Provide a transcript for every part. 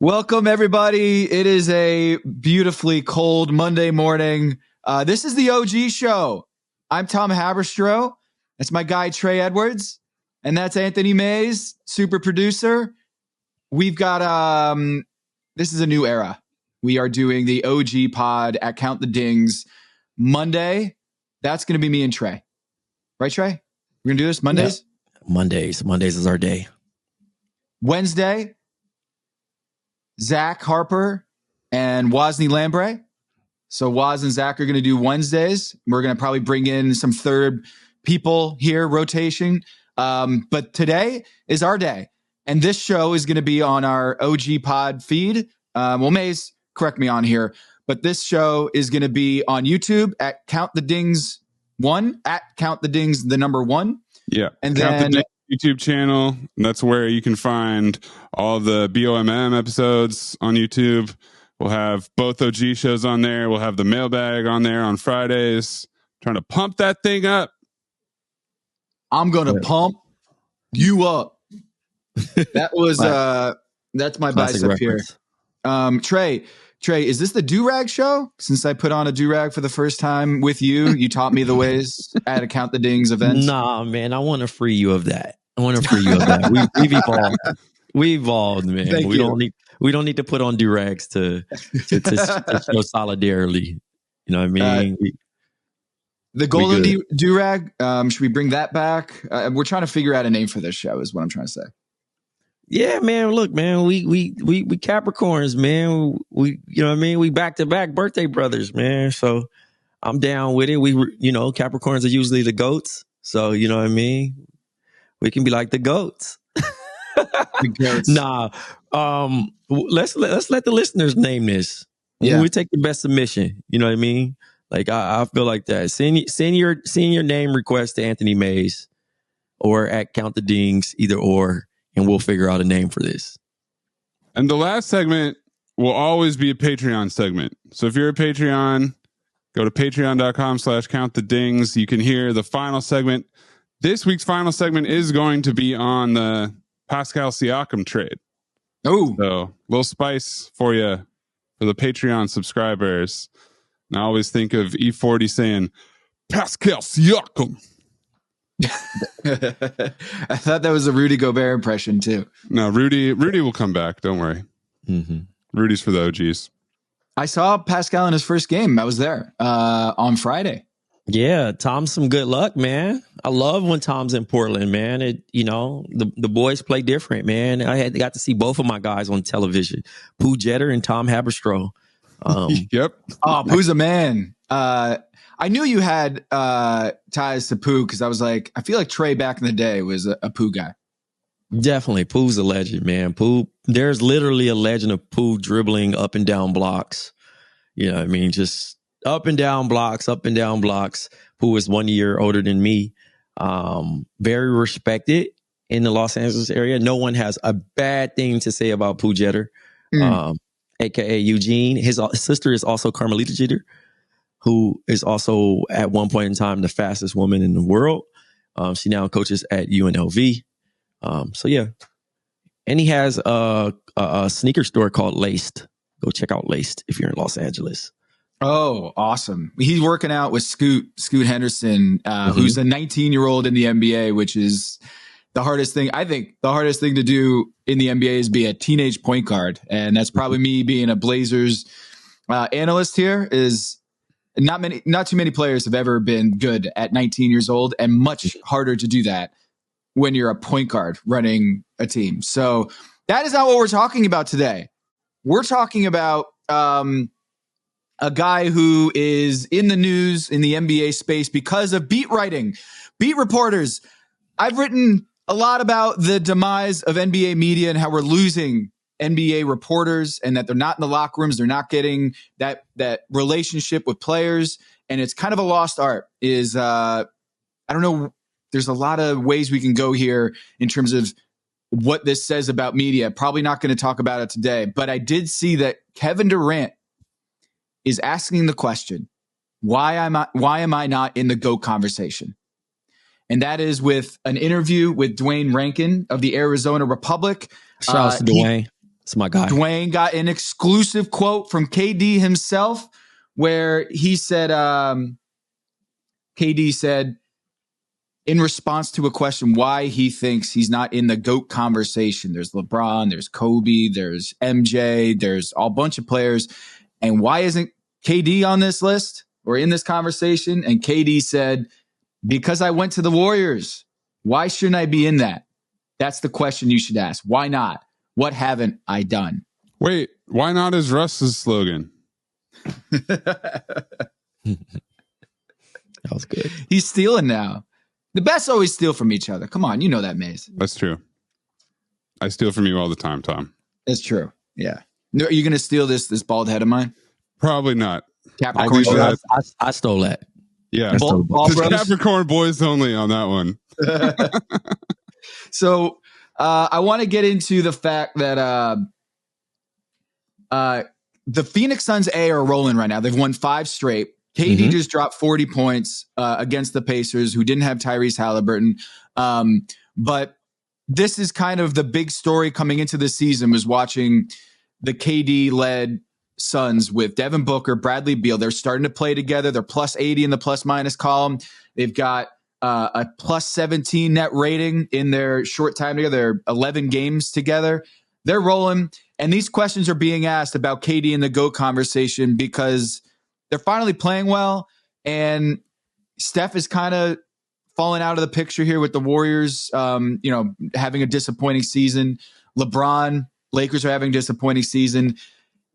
Welcome, everybody. It is a beautifully cold Monday morning. This is the OG show. I'm Tom Haberstroh. That's my guy, Trey Edwards. And that's Anthony Mays, super producer. We've got, this is a new era. We are doing the OG pod at Count the Dings Monday. That's going to be me and Trey. Right, Trey? We're going to do this Mondays? Yeah. Mondays is our day. Wednesday, Zach Harper and Wozni Lambre. So Woz and Zach are going to do Wednesdays. We're going to probably bring in some third people here, rotation. But today is our day. And this show is going to be on our OG pod feed. Mays, correct me on here. But this show is going to be on YouTube at Count the Dings 1, at Count the Dings, the number 1. Yeah. And Count then the Dings YouTube channel. That's where you can find all the BOMM episodes on YouTube. We'll have both OG shows on there. We'll have the mailbag on there on Fridays. Trying to pump that thing up. I'm going to pump you up. That was, that's my Classic bicep reference. here. Trey, is this the do-rag show? Since I put on a do-rag for the first time with you, you taught me the ways at a Count the Dings event. Nah, man, I want to free you of that. We've evolved. We evolved, man. Thank you. We don't need to put on do-rags to show solidarity. You know what I mean? The golden do-rag, should we bring that back? We're trying to figure out a name for this show is what I'm trying to say. Yeah, man. Look, man, we Capricorns, man. We you know what I mean? We back-to-back birthday brothers, man. So I'm down with it. Capricorns are usually the goats. So, you know what I mean? We can be like the goats. The goats. Nah. Let's let the listeners name this. Yeah. We take the best submission. You know what I mean? Like I feel like that. Send your name request to Anthony Mays or at Count the Dings, either or, and we'll figure out a name for this. And the last segment will always be a Patreon segment. So if you're a Patreon, go to patreon.com/countthedings. You can hear the final segment. This week's final segment is going to be on the Pascal Siakam trade. Oh, So a little spice for you for the Patreon subscribers. And I always think of E40 saying, Pascal Siakam. I thought that was a Rudy Gobert impression too. No, Rudy will come back. Don't worry. Mm-hmm. Rudy's for the OGs. I saw Pascal in his first game. I was there on Friday. Yeah, Tom's some good luck, man. I love when Tom's in Portland, man. The boys play different, man. I got to see both of my guys on television, Pooh Jeter and Tom Haberstroh. Yep. Oh, Pooh's a man. I knew you had ties to Pooh because I was like, I feel like Trey back in the day was a Pooh guy. Definitely, Pooh's a legend, man. Pooh, there's literally a legend of Pooh dribbling up and down blocks. You know what I mean? Just up and down blocks. Pooh is 1 year older than me. Very respected in the Los Angeles area. No one has a bad thing to say about Pooh Jeter, aka Eugene. His sister is also Carmelita Jeter, who is also at one point in time the fastest woman in the world. She now coaches at UNLV. So yeah, and he has a sneaker store called Laced. Go check out Laced if you're in Los Angeles. Oh, awesome. He's working out with Scoot Henderson, who's a 19-year-old in the NBA, which is the hardest thing. I think the hardest thing to do in the NBA is be a teenage point guard. And that's probably me being a Blazers analyst here is not too many players have ever been good at 19 years old, and much harder to do that when you're a point guard running a team. So that is not what we're talking about today. We're talking about a guy who is in the news in the NBA space because of beat writing, beat reporters. I've written a lot about the demise of NBA media and how we're losing NBA reporters and that they're not in the locker rooms. They're not getting that relationship with players. And it's kind of a lost art I don't know. There's a lot of ways we can go here in terms of what this says about media. Probably not going to talk about it today, but I did see that Kevin Durant is asking the question, why am I not in the GOAT conversation? And that is with an interview with Dwayne Rankin of the Arizona Republic. Shout out to Dwayne. It's my guy. Dwayne got an exclusive quote from KD himself where he said, KD said, in response to a question why he thinks he's not in the GOAT conversation. There's LeBron, there's Kobe, there's MJ, there's a bunch of players. And why isn't KD on this list or in this conversation? And KD said, because I went to the Warriors. Why shouldn't I be in that? That's the question you should ask. Why not? What haven't I done? Wait, why not is Russ's slogan? That was good. He's stealing now. The best always steal from each other. Come on, you know that, Maze. That's true. I steal from you all the time, Tom. That's true. Yeah. Are you going to steal this bald head of mine? Probably not. Capricorn. I stole that. Yeah. Capricorn boys only on that one. So I want to get into the fact that the Phoenix Suns are rolling right now. They've won 5 straight. KD just dropped 40 points against the Pacers, who didn't have Tyrese Halliburton. But this is kind of the big story coming into the season, was watching the KD-led Suns with Devin Booker, Bradley Beal. They're starting to play together. They're plus 80 in the plus-minus column. They've got a plus 17 net rating in their short time together. They're 11 games together. They're rolling. And these questions are being asked about KD in the GOAT conversation because they're finally playing well, and Steph is kind of falling out of the picture here with the Warriors, having a disappointing season. LeBron, Lakers are having a disappointing season,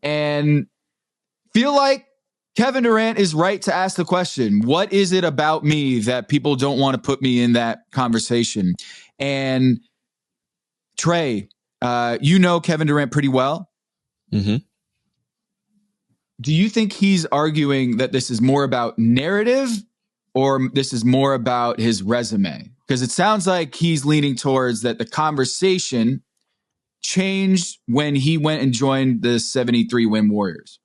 and feel like Kevin Durant is right to ask the question, what is it about me that people don't want to put me in that conversation? And Trey, you know Kevin Durant pretty well. Mm-hmm. Do you think he's arguing that this is more about narrative or this is more about his resume? Because it sounds like he's leaning towards that the conversation changed when he went and joined the 73-win Warriors.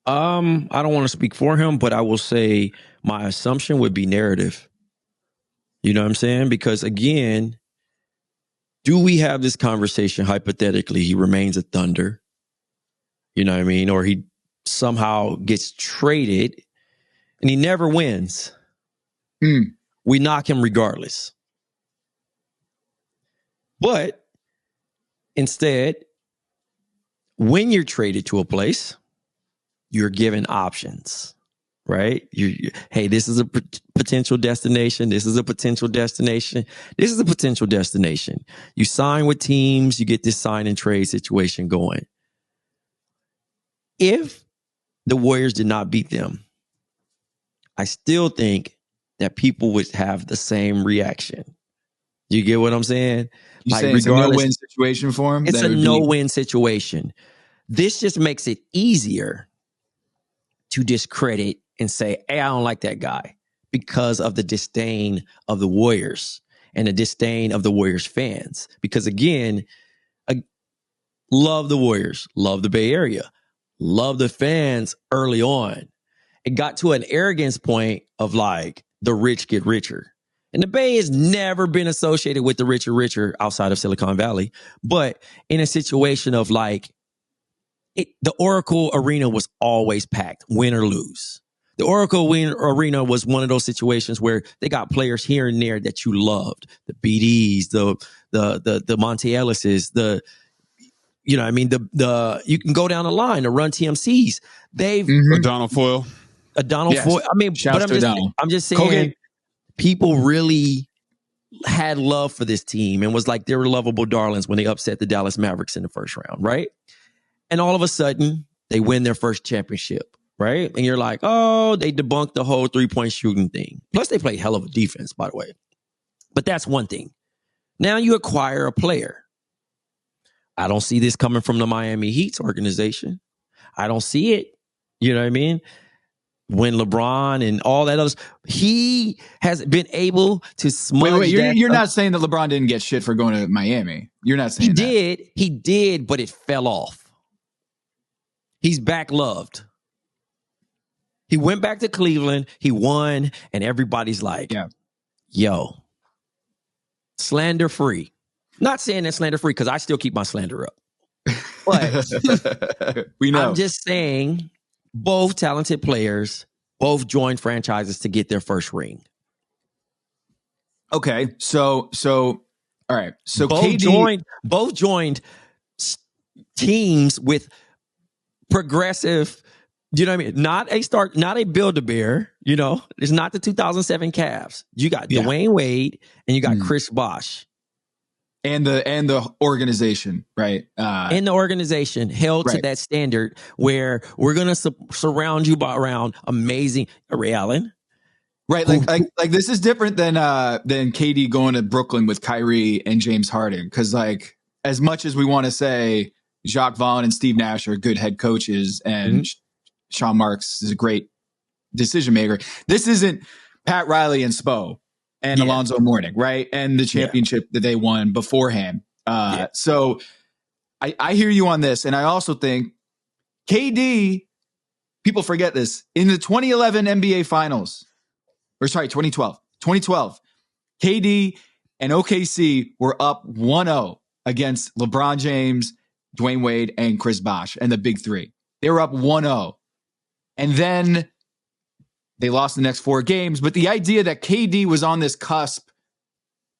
I don't want to speak for him, but I will say my assumption would be narrative. You know what I'm saying? Because again, do we have this conversation hypothetically? He remains a Thunder. You know what I mean? Or he somehow gets traded and he never wins. We knock him regardless. But instead, when you're traded to a place, you're given options, right? Hey, this is a potential destination. This is a potential destination. This is a potential destination. You sign with teams, you get this sign and trade situation going. If the Warriors did not beat them, I still think that people would have the same reaction. You get what I'm saying? You saying it's a no-win situation for him? It's a no-win situation. This just makes it easier to discredit and say, hey, I don't like that guy because of the disdain of the Warriors and the disdain of the Warriors fans. Because again, I love the Warriors, love the Bay Area. Love the fans early on. It got to an arrogance point of like the rich get richer. And the Bay has never been associated with the richer outside of Silicon Valley. But in a situation of like, the Oracle Arena was always packed, win or lose. The Oracle Arena was one of those situations where they got players here and there that you loved. The BDs, the Monte Ellis's, you know what I mean? You can go down the line, the Run TMCs. They've Donald Foyle. Foyle. I mean, but I'm just saying, Colgate. People really had love for this team and was like they were lovable darlings when they upset the Dallas Mavericks in the first round, right? And all of a sudden, they win their first championship, right? And you're like, oh, they debunked the whole three-point shooting thing. Plus, they play hell of a defense, by the way. But that's one thing. Now you acquire a player. I don't see this coming from the Miami Heat's organization. I don't see it. You know what I mean? When LeBron and all that others, he has been able to smudge. Wait, you're not saying that LeBron didn't get shit for going to Miami. You're not saying He did, but it fell off. He's back loved. He went back to Cleveland. He won, and everybody's like, yo, slander free. Not saying that slander free because I still keep my slander up. But we know. I'm just saying both talented players, both joined franchises to get their first ring. Okay. So all right. So both joined teams with progressive, you know what I mean? Not a Build-A-Bear, you know, it's not the 2007 Cavs. You got Dwayne Wade and you got Chris Bosh. And the organization, right? And the organization held to that standard where we're going to surround you around amazing Ray Allen. Right. Like this is different than KD going to Brooklyn with Kyrie and James Harden. Cause like, as much as we want to say Jacques Vaughn and Steve Nash are good head coaches and Sean Marks is a great decision maker, this isn't Pat Riley and Spo and Alonzo Mourning, right? And the championship that they won beforehand. So I hear you on this. And I also think KD, people forget this, in the 2011 NBA Finals, 2012, KD and OKC were up 1-0 against LeBron James, Dwayne Wade, and Chris Bosh and the big three. They were up 1-0. And then they lost the next 4 games. But the idea that KD was on this cusp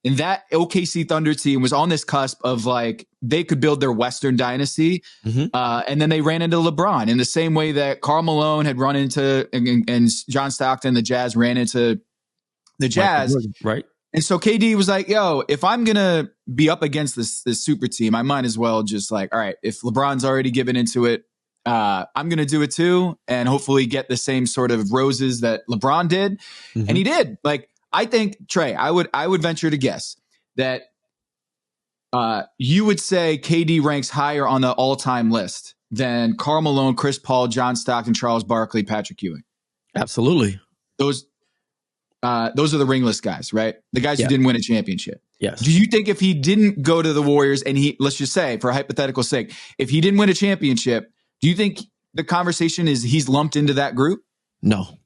and that OKC Thunder team was on this cusp of like, they could build their Western dynasty. And then they ran into LeBron in the same way that Karl Malone had run into and John Stockton, the Jazz ran into the Jazz. Right. And so KD was like, yo, if I'm going to be up against this super team, I might as well just like, all right, if LeBron's already given into it, I'm going to do it too. And hopefully get the same sort of roses that LeBron did. And he did. Like, I think, Trey, I would venture to guess that you would say KD ranks higher on the all-time list than Karl Malone, Chris Paul, John Stockton, Charles Barkley, Patrick Ewing. Absolutely. Those are the ringless guys, right? The guys who didn't win a championship. Yes. Do you think if he didn't go to the Warriors and let's just say for hypothetical sake, if he didn't win a championship, do you think the conversation is he's lumped into that group? No.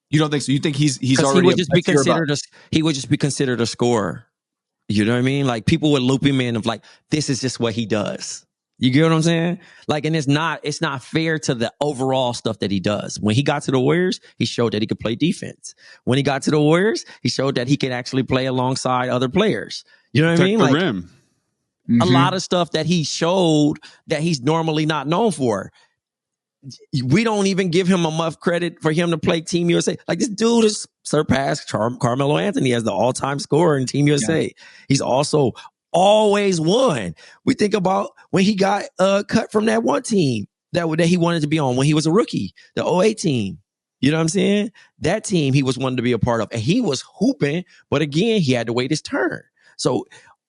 You don't think so? You think he's already he would just be considered a scorer. You know what I mean? Like people would loop him in of like, this is just what he does. You get what I'm saying? Like, and it's not fair to the overall stuff that he does. When he got to the Warriors, he showed that he could play defense. When he got to the Warriors, he showed that he could actually play alongside other players. You know what I mean? Like rim. A lot of stuff that he showed that he's normally not known for. We don't even give him enough credit for him to play Team USA. Like this dude has surpassed Carmelo Anthony as the all-time scorer in Team USA. Yeah. He's also always won. We think about when he got cut from that one team that he wanted to be on when he was a rookie, the 08 team. You know what I'm saying? That team he was wanted to be a part of. And he was hooping, but again, he had to wait his turn. So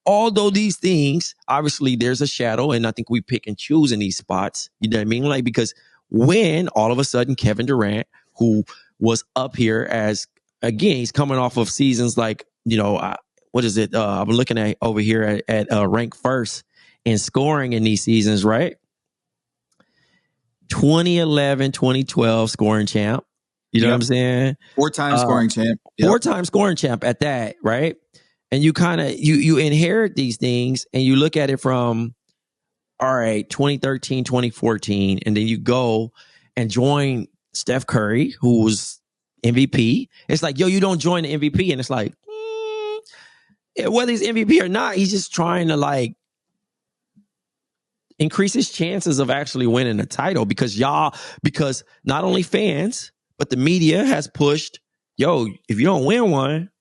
although these things, obviously there's a shadow, and I think we pick and choose in these spots. You know what I mean? Like, because when all of a sudden Kevin Durant, who was up here as, again, he's coming off of seasons like, you know, what is it? I'm looking at over here at rank first in scoring in these seasons, right? 2011, 2012 scoring champ. You know what I'm saying? 4-time scoring champ. Yep. 4-time scoring champ at that, right? And you kind of, you inherit these things and you look at it from, all right, 2013, 2014, and then you go and join Steph Curry, who was MVP. It's like, yo, you don't join the MVP. And it's like, whether he's MVP or not, he's just trying to like increase his chances of actually winning a title because not only fans, but the media has pushed, yo, if you don't win one,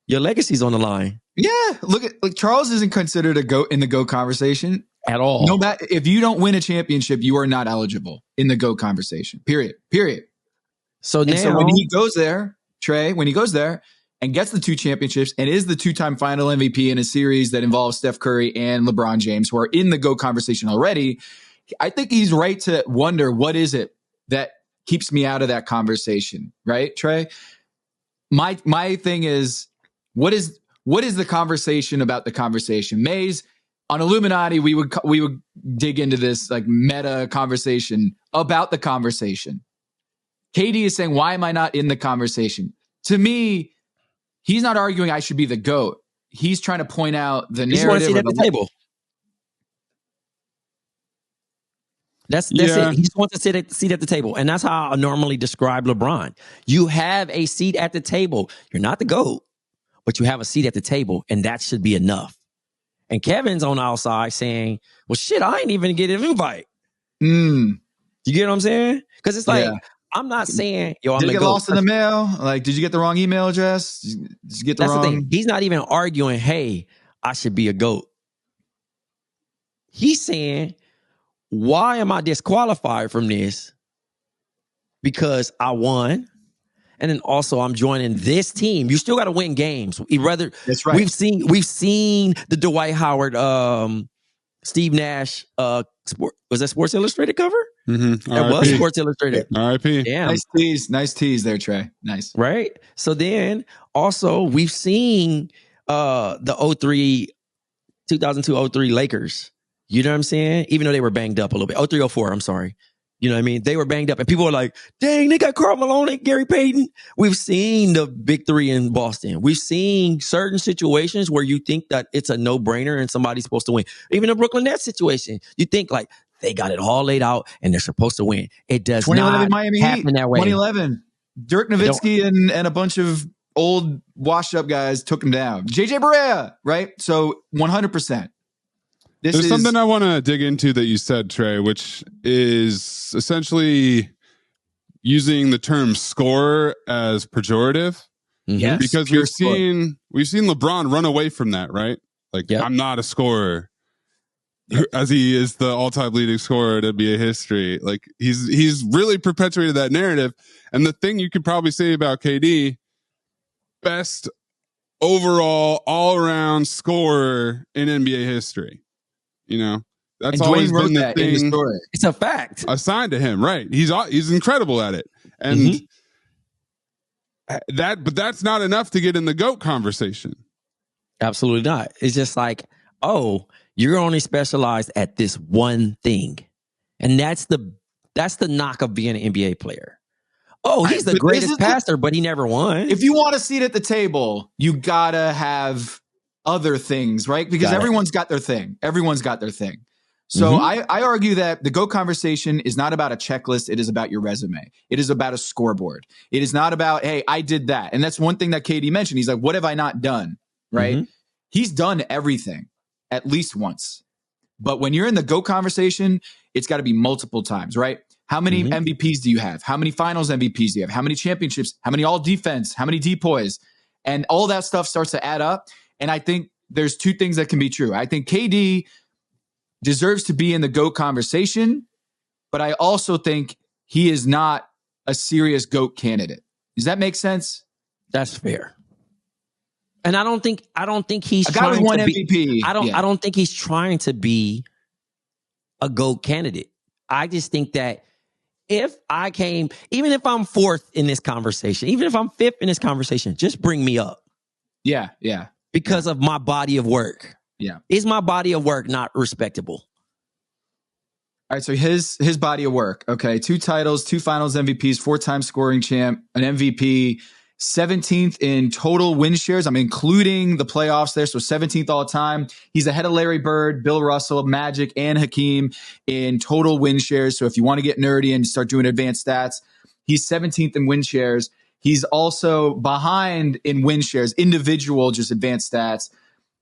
your legacy's on the line. Yeah. Look, Charles isn't considered a GOAT in the GOAT conversation. At all. No matter if you don't win a championship, you are not eligible in the GOAT conversation. Period. So when he goes there, Trey, and gets the 2 championships and is the 2-time final MVP in a series that involves Steph Curry and LeBron James, who are in the GOAT conversation already, I think he's right to wonder, what is it that keeps me out of that conversation? Right, Trey? My thing is, what is the conversation about the conversation? Maze, on Illuminati, we would dig into this like meta conversation about the conversation. KD is saying, why am I not in the conversation? To me, he's not arguing I should be the GOAT. he's trying to point out the He just want to narrative. sit at the table. That's it. He just wants to sit at the table. And that's how I normally describe LeBron. You have a seat at the table. You're not the GOAT, but you have a seat at the table, and that should be enough. And Kevin's on the outside saying, well, shit, I ain't even get an invite. You get what I'm saying? Because it's like, I'm not saying, yo, I'm did the it get GOAT. lost in the mail? Like, did you get the wrong email address? Did you get the That's wrong? the thing. He's not even arguing, hey, I should be a GOAT. He's saying, why am I disqualified from this? Because I won. And then also I'm joining this team. You still got to win games. That's right. We've seen the Dwight Howard, Steve Nash, was that Sports Illustrated cover? Mm-hmm. That was Sports Illustrated. R.I.P. Damn. Nice tease there, Trey. Nice. Right? So then also we've seen the 2002-03 Lakers. You know what I'm saying? Even though they were banged up a little bit. 03-04, I'm sorry. You know what I mean? They were banged up. And people are like, dang, they got Karl Malone and Gary Payton. We've seen the big three in Boston. We've seen certain situations where you think that it's a no-brainer and somebody's supposed to win. Even the Brooklyn Nets situation. You think like they got it all laid out and they're supposed to win. It does not Miami happen Heat, that way. 2011. Dirk Nowitzki and a bunch of old washed-up guys took him down. JJ Barea, right? So 100%. There's something I want to dig into that you said, Trey, which is essentially using the term scorer as pejorative. Yes, because we've seen LeBron run away from that, right? Like, I'm not a scorer, as he is the all-time leading scorer in NBA history. Like, he's really perpetuated that narrative. And the thing you could probably say about KD, best overall all-around scorer in NBA history. You know, that's always been the thing. In the story. It's a fact assigned to him, right? He's incredible at it, and but that's not enough to get in the GOAT conversation. Absolutely not. It's just like, oh, you're only specialized at this one thing, and that's the knock of being an NBA player. Oh, he's the greatest passer, but he never won. If you want a seat at the table, you gotta have other things, right? Because everyone's got their thing. So I argue that the GOAT conversation is not about a checklist. It is about your resume. It is about a scoreboard. It is not about, hey, I did that. And that's one thing that KD mentioned. He's like, what have I not done? Right? He's done everything at least once. But when you're in the GOAT conversation, it's got to be multiple times, right? How many MVPs do you have? How many finals MVPs do you have? How many championships? How many all defense? How many depoys? And all that stuff starts to add up. And I think there's two things that can be true. I think KD deserves to be in the GOAT conversation, but I also think he is not a serious GOAT candidate. Does that make sense? That's fair. And I don't think he's a guy with one MVP. Be, I don't think he's trying to be a GOAT candidate. I just think that even if I'm fourth in this conversation, even if I'm fifth in this conversation, just bring me up. Yeah. Because of my body of work. Yeah. Is my body of work not respectable? All right. So his body of work. Okay. 2 titles, 2 finals MVPs, 4-time scoring champ, an MVP, 17th in total win shares. I'm including the playoffs there. So 17th all time. He's ahead of Larry Bird, Bill Russell, Magic, and Hakeem in total win shares. So if you want to get nerdy and start doing advanced stats, he's 17th in win shares. He's also behind in win shares, individual, just advanced stats.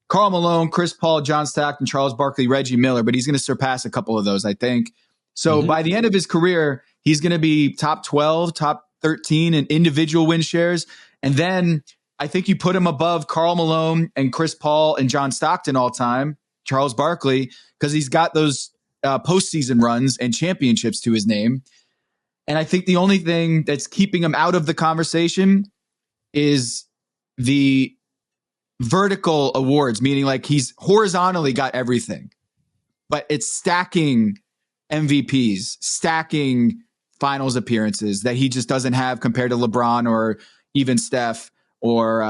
Karl Malone, Chris Paul, John Stockton, Charles Barkley, Reggie Miller, but he's going to surpass a couple of those, I think. So by the end of his career, he's going to be top 12, top 13 in individual win shares. And then I think you put him above Karl Malone and Chris Paul and John Stockton all time, Charles Barkley, because he's got those postseason runs and championships to his name. And I think the only thing that's keeping him out of the conversation is the vertical awards, meaning like he's horizontally got everything, but it's stacking MVPs, stacking finals appearances that he just doesn't have compared to LeBron or even Steph or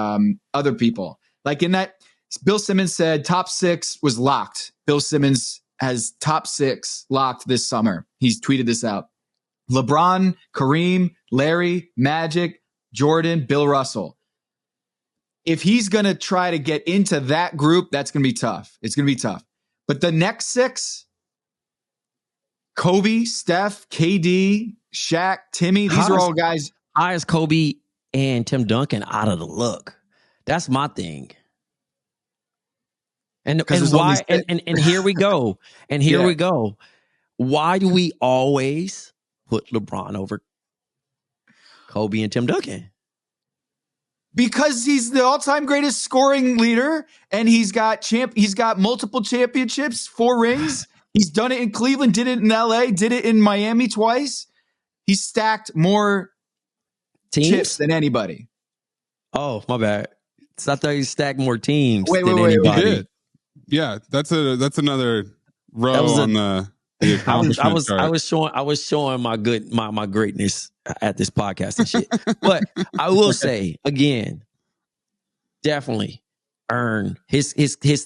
other people. Like in that, Bill Simmons said top 6 was locked. Bill Simmons has top 6 locked this summer. He's tweeted this out. LeBron, Kareem, Larry, Magic, Jordan, Bill Russell. if he's going to try to get into that group, that's going to be tough. It's going to be tough. But the next 6, Kobe, Steph, KD, Shaq, Timmy, these are all guys. How is Kobe and Tim Duncan out of the look? That's my thing. And why? And here we go. And here we go. Why do we always put LeBron over Kobe and Tim Duncan? Because he's the all-time greatest scoring leader, and he's got multiple championships, 4 rings. He's done it in Cleveland, did it in LA, did it in Miami twice. He's stacked more chips than anybody. Oh, my bad. So I thought he stacked more teams than anybody. Yeah, that's another row on the accomplishment chart. I was showing my greatness at this podcast and shit. But I will say again, definitely earn his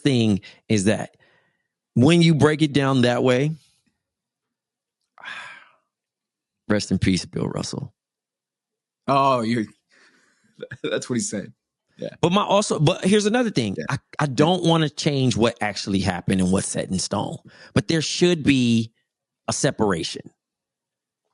thing is that when you break it down that way, rest in peace, Bill Russell. Oh, that's what he said. Yeah. But here's another thing. Yeah. I don't want to change what actually happened and what's set in stone. But there should be a separation.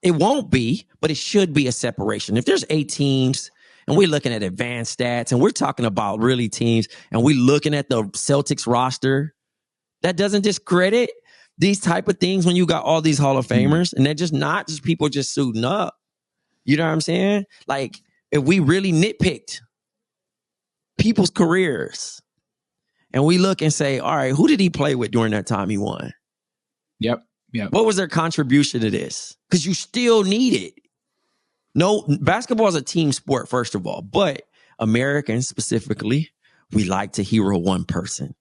It won't be, but it should be a separation. If there's 8 teams and we're looking at advanced stats and we're talking about really teams and we're looking at the Celtics roster, that doesn't discredit these type of things when you got all these Hall of Famers and they're just not just people just suiting up. You know what I'm saying? Like if we really nitpicked people's careers and we look and say, all right, who did he play with during that time he won? Yep. What was their contribution to this? Because you still need it. No, basketball is a team sport, first of all, but Americans specifically, we like to hero one person.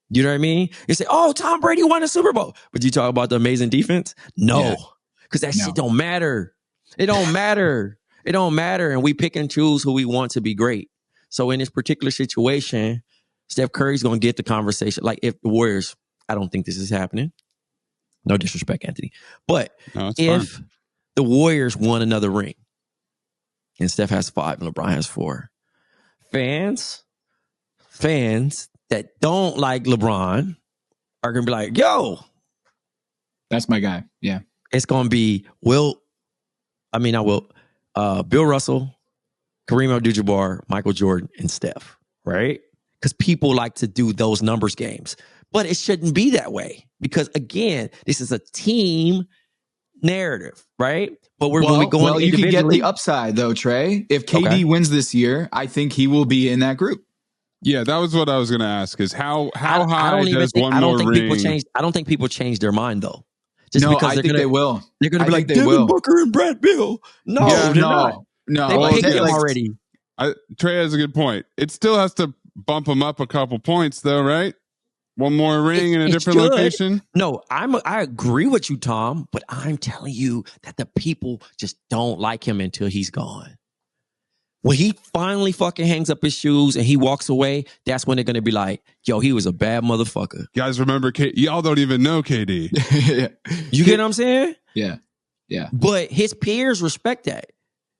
You know what I mean? You say, oh, Tom Brady won a Super Bowl. But you talk about the amazing defense? No, because that shit don't matter. It don't matter. It don't matter. And we pick and choose who we want to be great. So in this particular situation, Steph Curry's going to get the conversation. Like if the Warriors, I don't think this is happening. No disrespect, Anthony. But if the Warriors won another ring and Steph has 5 and LeBron has 4, fans that don't like LeBron are going to be like, yo. That's my guy. Yeah. It's going to be Bill Russell, Kareem Abdul-Jabbar, Michael Jordan, and Steph, right? Because people like to do those numbers games. But it shouldn't be that way. Because, again, this is a team narrative, right? But when we go you can get the upside, though, Trey. If KD wins this year, I think he will be in that group. Yeah, that was what I was going to ask is how high does one more ring? I don't think people change their mind, though. I think they will. They're going to be like, Devin Booker and Brad Beal. No, they're not. No, they picked him already. Trey has a good point. It still has to bump him up a couple points, though, right? One more ring in a different location? No, I agree with you, Tom, but I'm telling you that the people just don't like him until he's gone. When he finally fucking hangs up his shoes and he walks away, that's when they're going to be like, yo, he was a bad motherfucker. Guys, remember, y'all don't even know KD. You get what I'm saying? Yeah. Yeah. But his peers respect that.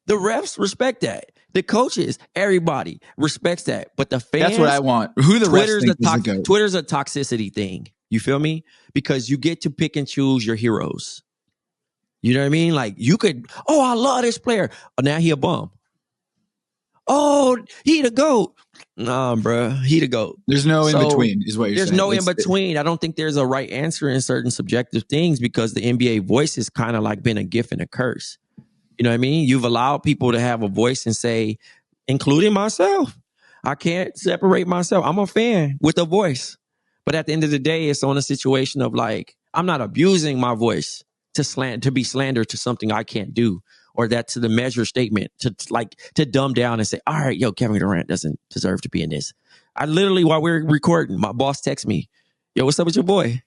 The refs respect that. The coaches, everybody respects that. But the fans... That's what I want. Who the Twitter's a toxicity thing. You feel me? Because you get to pick and choose your heroes. You know what I mean? Like, you could... Oh, I love this player. Oh, now he a bum. Oh, he the GOAT. Nah, bro. He the GOAT. There's no in-between, is what you're saying. There's no in-between. I don't think there's a right answer in certain subjective things because the NBA voice has kind of like been a gift and a curse. You know what I mean? You've allowed people to have a voice and say, including myself, I can't separate myself. I'm a fan with a voice. But at the end of the day, it's on a situation of like, I'm not abusing my voice to be slander to something I can't do. Or that to the measure statement to dumb down and say, all right, yo, Kevin Durant doesn't deserve to be in this. I literally, while we're recording, my boss texts me, yo, what's up with your boy?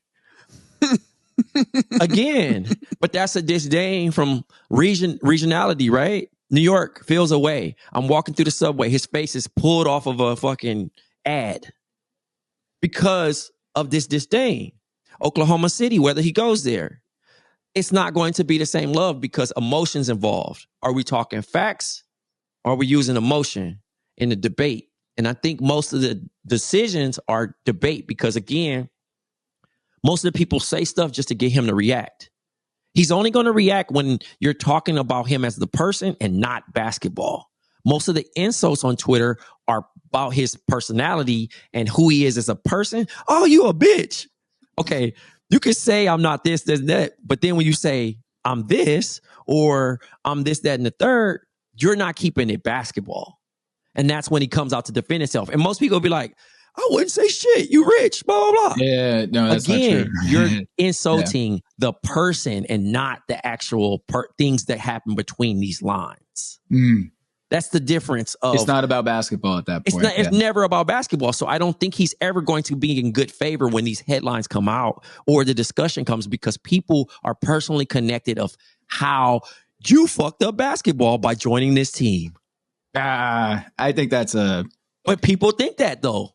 Again, but that's a disdain from regionality, right? New York feels away. I'm walking through the subway. His face is pulled off of a fucking ad because of this disdain. Oklahoma City, whether he goes there, it's not going to be the same love because emotions involved. Are we talking facts? Or are we using emotion in the debate? And I think most of the decisions are debate because, again, most of the people say stuff just to get him to react. He's only going to react when you're talking about him as the person and not basketball. Most of the insults on Twitter are about his personality and who he is as a person. Oh, you a bitch. Okay, you can say I'm not this, that. But then when you say I'm this or I'm this, that, and the third, you're not keeping it basketball. And that's when he comes out to defend himself. And most people will be like, I wouldn't say shit. You rich, blah, blah, blah. Yeah, no, that's Again, not true. You're insulting the person and not the actual things that happen between these lines. That's the difference. It's not about basketball at that point. It's never about basketball. So I don't think he's ever going to be in good favor when these headlines come out or the discussion comes, because people are personally connected of how you fucked up basketball by joining this team. I think that's But people think that, though.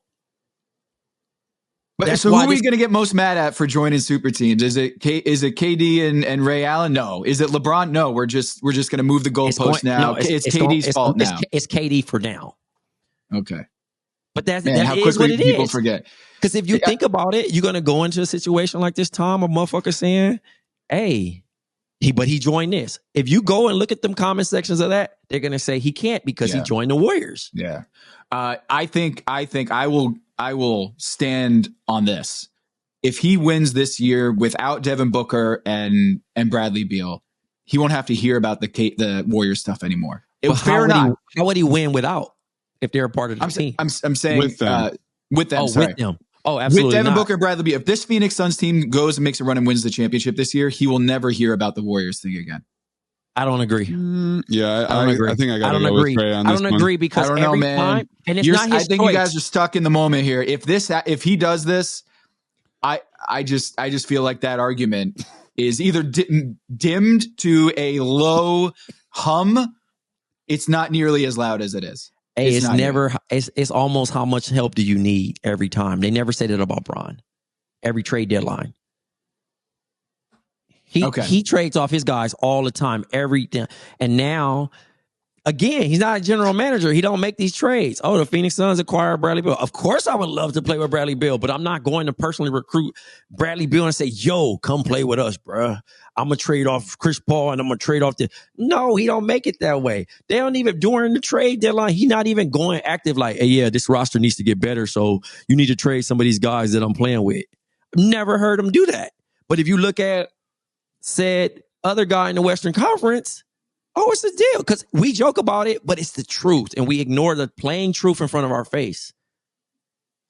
But so who are we going to get most mad at for joining super teams? Is it KD and Ray Allen? No. Is it LeBron? No. We're just going to move the goalpost now. It's KD's fault now. It's KD for now. Okay. But that how is what it people is. Forget. Because if you think about it, you're going to go into a situation like this, Tom, a motherfucker saying, hey, he joined this. If you go and look at them comment sections of that, they're going to say he can't because he joined the Warriors. Yeah. I think I will stand on this. If he wins this year without Devin Booker and Bradley Beal, he won't have to hear about the Warriors stuff anymore. Fair enough. How would he win without, if they're a part of the team? I'm saying with them. With them. Oh, absolutely. With Devin not. Booker and Bradley Beal. If this Phoenix Suns team goes and makes a run and wins the championship this year, he will never hear about the Warriors thing again. I don't agree. Yeah, I don't agree. I think I got to go agree. with Trey on this I don't agree because every time, and it's not his I think choice. you guys are stuck in the moment here. If he does this, I just feel like that argument is either dimmed to a low hum. It's not nearly as loud as it is. Hey, it's never. It's almost how much help do you need every time. They never say that about Bron. Every trade deadline. He trades off his guys all the time, everything. And now, again, he's not a general manager. He don't make these trades. Oh, the Phoenix Suns acquire Bradley Beal. Of course I would love to play with Bradley Beal, but I'm not going to personally recruit Bradley Beal and say, yo, come play with us, bruh. I'm going to trade off Chris Paul and I'm going to trade off the... No, he don't make it that way. They don't even, during the trade deadline, he's not even going active like, hey, yeah, this roster needs to get better, so you need to trade some of these guys that I'm playing with. Never heard him do that. But if you look at said other guy in the Western Conference, oh, it's a deal. Because we joke about it, but it's the truth. And we ignore the plain truth in front of our face.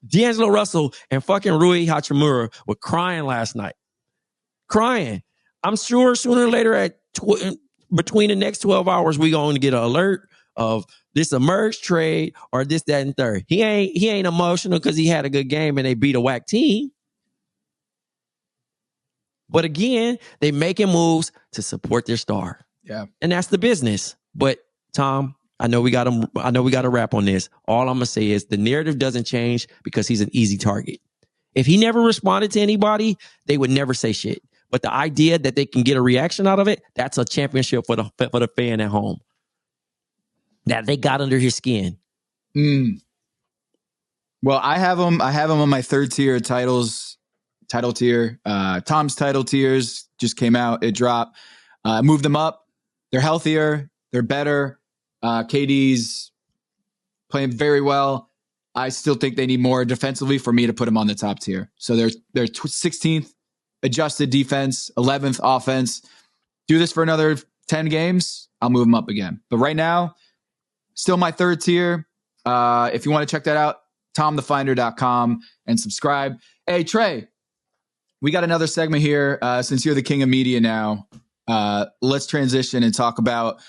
D'Angelo Russell and fucking Rui Hachimura were crying last night. Crying. I'm sure sooner or later between the next 12 hours, we're going to get an alert of this emerge trade or this, that, and third. He ain't emotional because he had a good game and they beat a whack team. But again, they making moves to support their star. Yeah. And that's the business. But Tom, I know we got to wrap on this. All I'm going to say is the narrative doesn't change because he's an easy target. If he never responded to anybody, they would never say shit. But the idea that they can get a reaction out of it, that's a championship for the fan at home. That they got under his skin. Well, I have him on my third tier title tier. Tom's title tiers just came out. It dropped. Moved them up. They're healthier. They're better. KD's playing very well. I still think they need more defensively for me to put them on the top tier. So they're 16th adjusted defense, 11th offense. Do this for another 10 games, I'll move them up again. But right now, still my third tier. If you want to check that out, tomthefinder.com and subscribe. Hey, Trey, we got another segment here. Since you're the king of media now, let's transition and talk about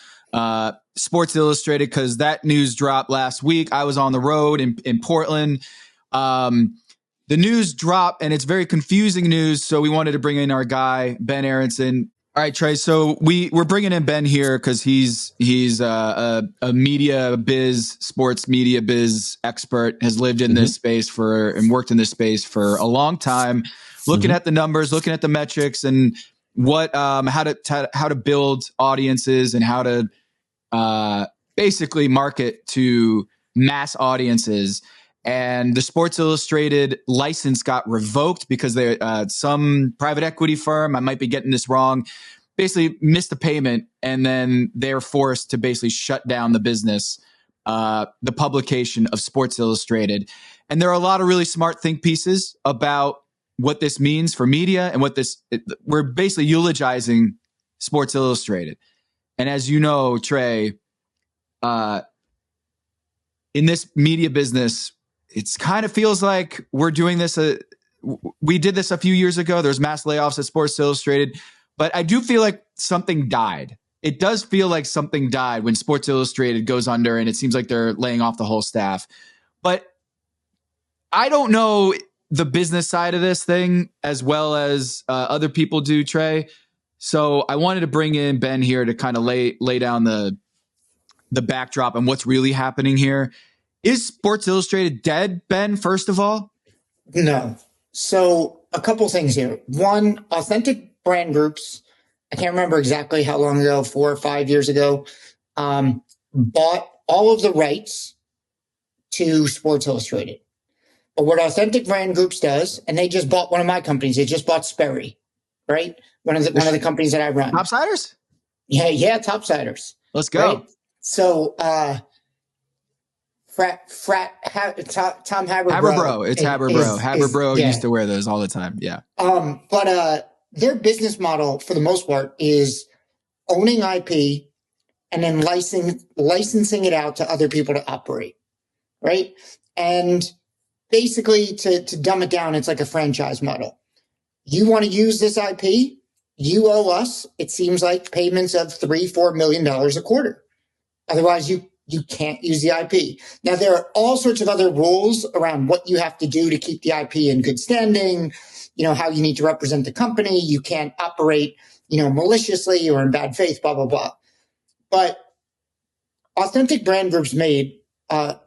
Sports Illustrated, because that news dropped last week. I was on the road in Portland. The news dropped, and it's very confusing news, so we wanted to bring in our guy, Ben Aronson. All right, Trey, so we're bringing in Ben here because he's a media biz, sports media biz expert, has lived in this space and worked in this space for a long time, looking at the numbers, looking at the metrics, and what how to build audiences and how to basically market to mass audiences. And the Sports Illustrated license got revoked because some private equity firm, I might be getting this wrong, basically missed the payment. And then they're forced to basically shut down the business, the publication of Sports Illustrated. And there are a lot of really smart think pieces about what this means for media and we're basically eulogizing Sports Illustrated. And as you know, Trey, in this media business, it's kind of feels like we're doing this. We did this a few years ago. There's mass layoffs at Sports Illustrated, but I do feel like something died. It does feel like something died when Sports Illustrated goes under and it seems like they're laying off the whole staff. But I don't know the business side of this thing as well as other people do, Trey. So I wanted to bring in Ben here to kind of lay down the backdrop and what's really happening here. Is Sports Illustrated dead, Ben, first of all? No. So a couple things here. One, Authentic Brand Groups, I can't remember exactly how long ago, 4 or 5 years ago, bought all of the rights to Sports Illustrated. But what Authentic Brand Groups does, and they just bought one of my companies, they just bought Sperry, right? One of the companies that I run. Topsiders? Yeah, Topsiders. Let's go. Right? So, Tom Haberstroh. It's Haberstroh. Haberstroh used to wear those all the time. Yeah. But their business model, for the most part, is owning IP and then licensing it out to other people to operate, right? And basically, to dumb it down, it's like a franchise model. You want to use this IP, you owe us, it seems like, payments of $3-4 million a quarter. Otherwise, you can't use the IP. Now, there are all sorts of other rules around what you have to do to keep the IP in good standing, how you need to represent the company. You can't operate, maliciously or in bad faith, blah, blah, blah. But Authentic Brand Groups made a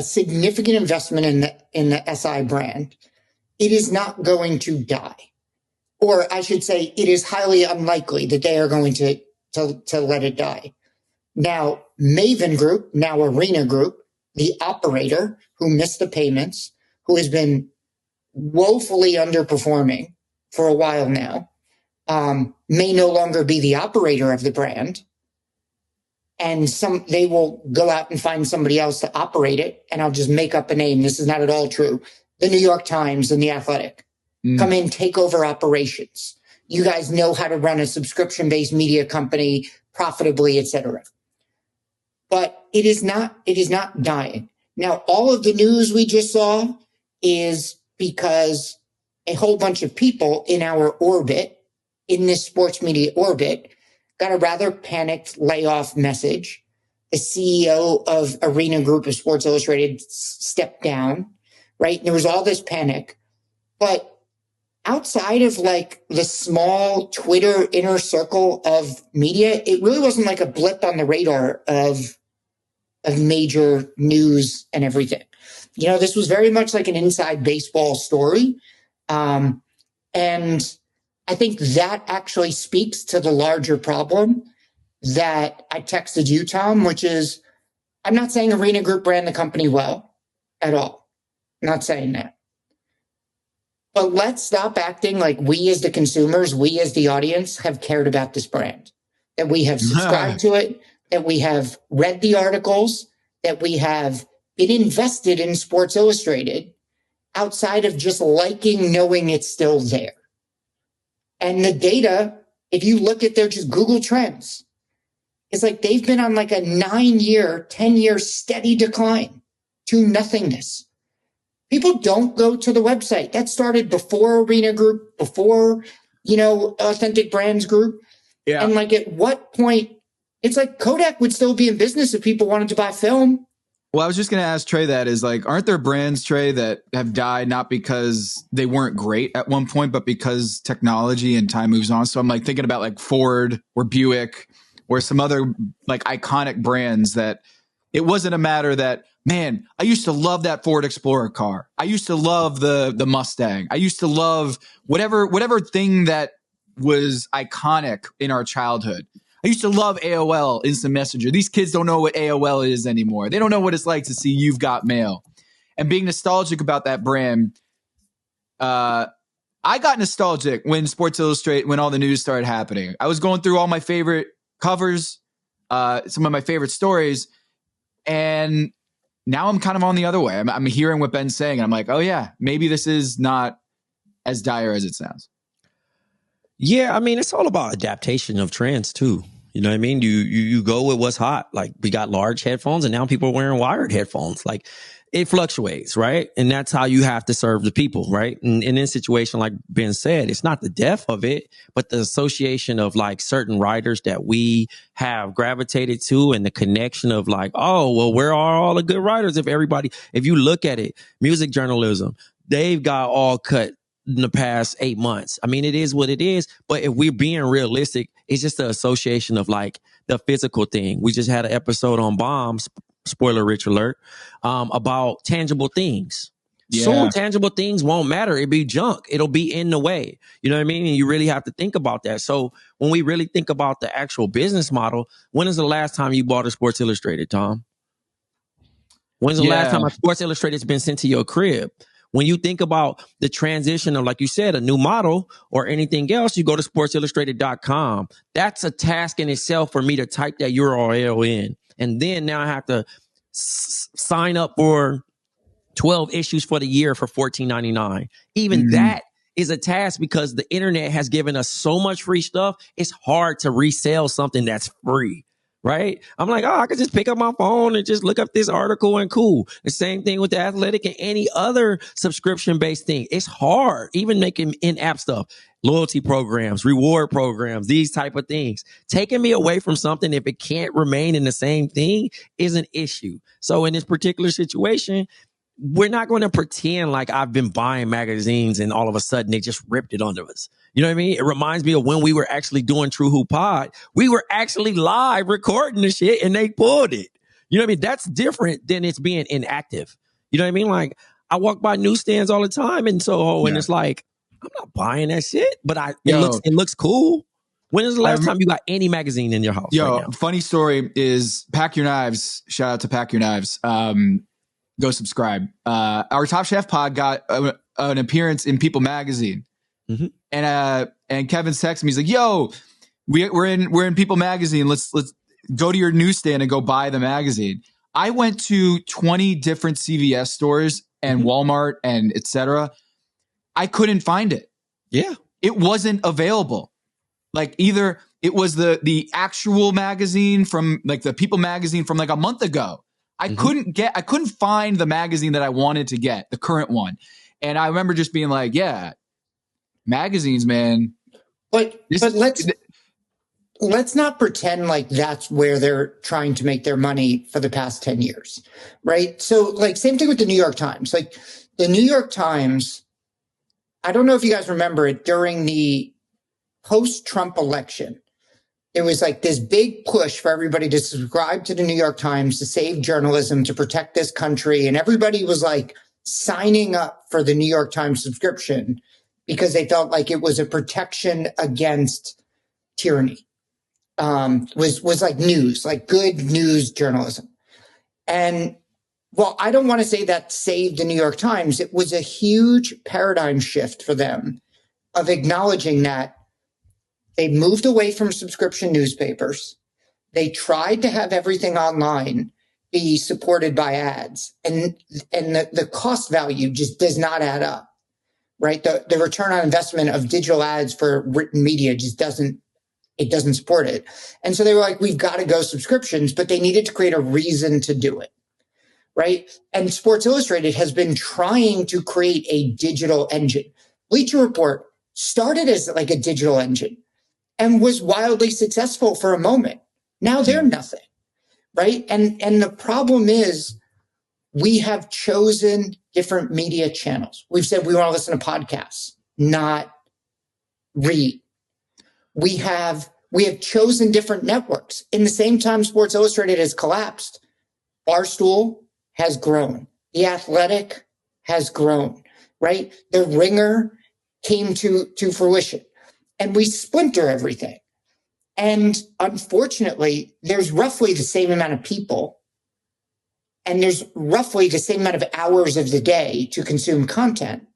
significant investment in the SI brand. It is not going to die. Or I should say, it is highly unlikely that they are going to let it die. Now, Maven Group, now Arena Group, the operator who missed the payments, who has been woefully underperforming for a while now, may no longer be the operator of the brand. And they will go out and find somebody else to operate it. And I'll just make up a name. This is not at all true. The New York Times and The Athletic come in, take over operations. You guys know how to run a subscription-based media company profitably, etc. But it is not dying. Now, all of the news we just saw is because a whole bunch of people in our orbit, in this sports media orbit, got a rather panicked layoff message. The CEO of Arena Group of Sports Illustrated stepped down, right? And there was all this panic. But outside of like the small Twitter inner circle of media, it really wasn't like a blip on the radar of major news and everything. This was very much like an inside baseball story. And I think that actually speaks to the larger problem that I texted you, Tom, which is, I'm not saying Arena Group ran the company well at all. I'm not saying that. But let's stop acting like we as the consumers, we as the audience have cared about this brand, that we have subscribed to it, that we have read the articles, that we have been invested in Sports Illustrated outside of just liking knowing it's still there. And the data, if you look at their just Google Trends, it's like they've been on like a 9-year, 10-year steady decline to nothingness. People don't go to the website. That started before Arena Group, before, Authentic Brands Group. Yeah. And like at what point, it's like Kodak would still be in business if people wanted to buy film. Well, I was just going to ask Trey that is like, aren't there brands, Trey, that have died not because they weren't great at one point, but because technology and time moves on? So I'm like thinking about like Ford or Buick or some other like iconic brands that it wasn't a matter that, man, I used to love that Ford Explorer car. I used to love the Mustang. I used to love whatever thing that was iconic in our childhood. I I used to love AOL Instant Messenger. These kids don't know what AOL is anymore. They don't know what it's like to see You've Got Mail. And being nostalgic about that brand, I got nostalgic when Sports Illustrated, when all the news started happening. I was going through all my favorite covers, some of my favorite stories, and now I'm kind of on the other way. I'm hearing what Ben's saying, and I'm like, oh yeah, maybe this is not as dire as it sounds. Yeah, I mean, it's all about adaptation of trends too. You know what I mean? You go with what's hot. Like, we got large headphones, and now people are wearing wired headphones. Like, it fluctuates, right? And that's how you have to serve the people, right? And in a situation like Ben said, it's not the death of it, but the association of like certain writers that we have gravitated to, and the connection of like, oh, well, where are all the good writers? If you look at it, music journalism, they've got all cut in the past 8 months. I mean, it is what it is. But if we're being realistic, it's just the association of like the physical thing. We just had an episode on bombs, spoiler rich alert, about tangible things. Yeah. Soon tangible things won't matter. It'll be junk. It'll be in the way. You know what I mean? And you really have to think about that. So when we really think about the actual business model, when is the last time you bought a Sports Illustrated, Tom? When's the last time a Sports Illustrated's been sent to your crib? When you think about the transition of, like you said, a new model or anything else, you go to sportsillustrated.com. That's a task in itself for me to type that URL in. And then now I have to sign up for 12 issues for the year for $14.99. Even that is a task, because the internet has given us so much free stuff. It's hard to resell something that's free. Right? I'm like, oh, I could just pick up my phone and just look up this article and cool. The same thing with The Athletic and any other subscription-based thing. It's hard, even making in-app stuff, loyalty programs, reward programs, these type of things. Taking me away from something, if it can't remain in the same thing, is an issue. So in this particular situation, we're not going to pretend like I've been buying magazines and all of a sudden they just ripped it under us. You know what I mean? It reminds me of when we were actually doing True Hoop Pod. We were actually live recording the shit and they pulled it. You know what I mean? That's different than it's being inactive. You know what I mean? Like, I walk by newsstands all the time in Soho, and it's like, I'm not buying that shit, but it looks cool. When is the last time you got any magazine in your house? Right now? Funny story is Pack Your Knives. Shout out to Pack Your Knives. Go subscribe. Our Top Chef pod got an appearance in People Magazine. Mm-hmm. And Kevin texted me. He's like, "Yo, we're in People Magazine. Let's go to your newsstand and go buy the magazine." I went to 20 different CVS stores and Walmart and etc. I couldn't find it. Yeah, it wasn't available. Like, either it was the actual magazine from like the People Magazine from like a month ago. I couldn't find the magazine that I wanted to get, the current one. And I remember just being like, yeah, magazines, man. But let's not pretend like that's where they're trying to make their money for the past 10 years, right? So, like, same thing with the New York Times. Like, the New York Times, I don't know if you guys remember it, during the post-Trump election, it was like this big push for everybody to subscribe to the New York Times, to save journalism, to protect this country. And everybody was like signing up for the New York Times subscription because they felt like it was a protection against tyranny. Was like news, like good news journalism. And well, I don't want to say that saved the New York Times. It was a huge paradigm shift for them of acknowledging that they moved away from subscription newspapers. They tried to have everything online be supported by ads. And the cost value just does not add up, right? The return on investment of digital ads for written media just doesn't support it. And so they were like, we've got to go subscriptions, but they needed to create a reason to do it, right? And Sports Illustrated has been trying to create a digital engine. Bleacher Report started as like a digital engine and was wildly successful for a moment. Now they're nothing, right? And the problem is we have chosen different media channels. We've said we want to listen to podcasts, not read. We have chosen different networks. In the same time Sports Illustrated has collapsed, Barstool has grown. The Athletic has grown, right? The Ringer came to fruition. And we splinter everything. And unfortunately, there's roughly the same amount of people, and there's roughly the same amount of hours of the day to consume content.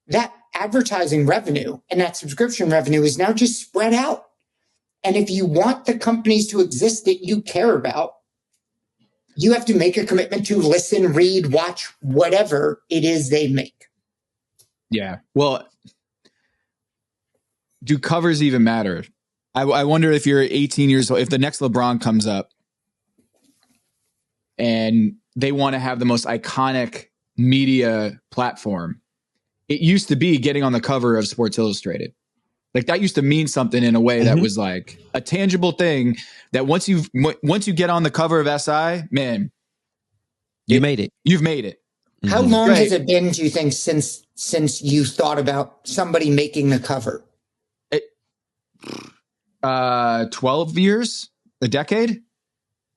That advertising revenue and that subscription revenue is now just spread out. And if you want the companies to exist that you care about, you have to make a commitment to listen, read, watch, whatever it is they make. Yeah. Well, do covers even matter? I wonder if you're 18 years old, if the next LeBron comes up and they want to have the most iconic media platform. It used to be getting on the cover of Sports Illustrated. Like that used to mean something in a way that was like a tangible thing that once you get on the cover of SI, man, you made it. You've made it. How long has it been, do you think, since you thought about somebody making the cover? 12 years, a decade,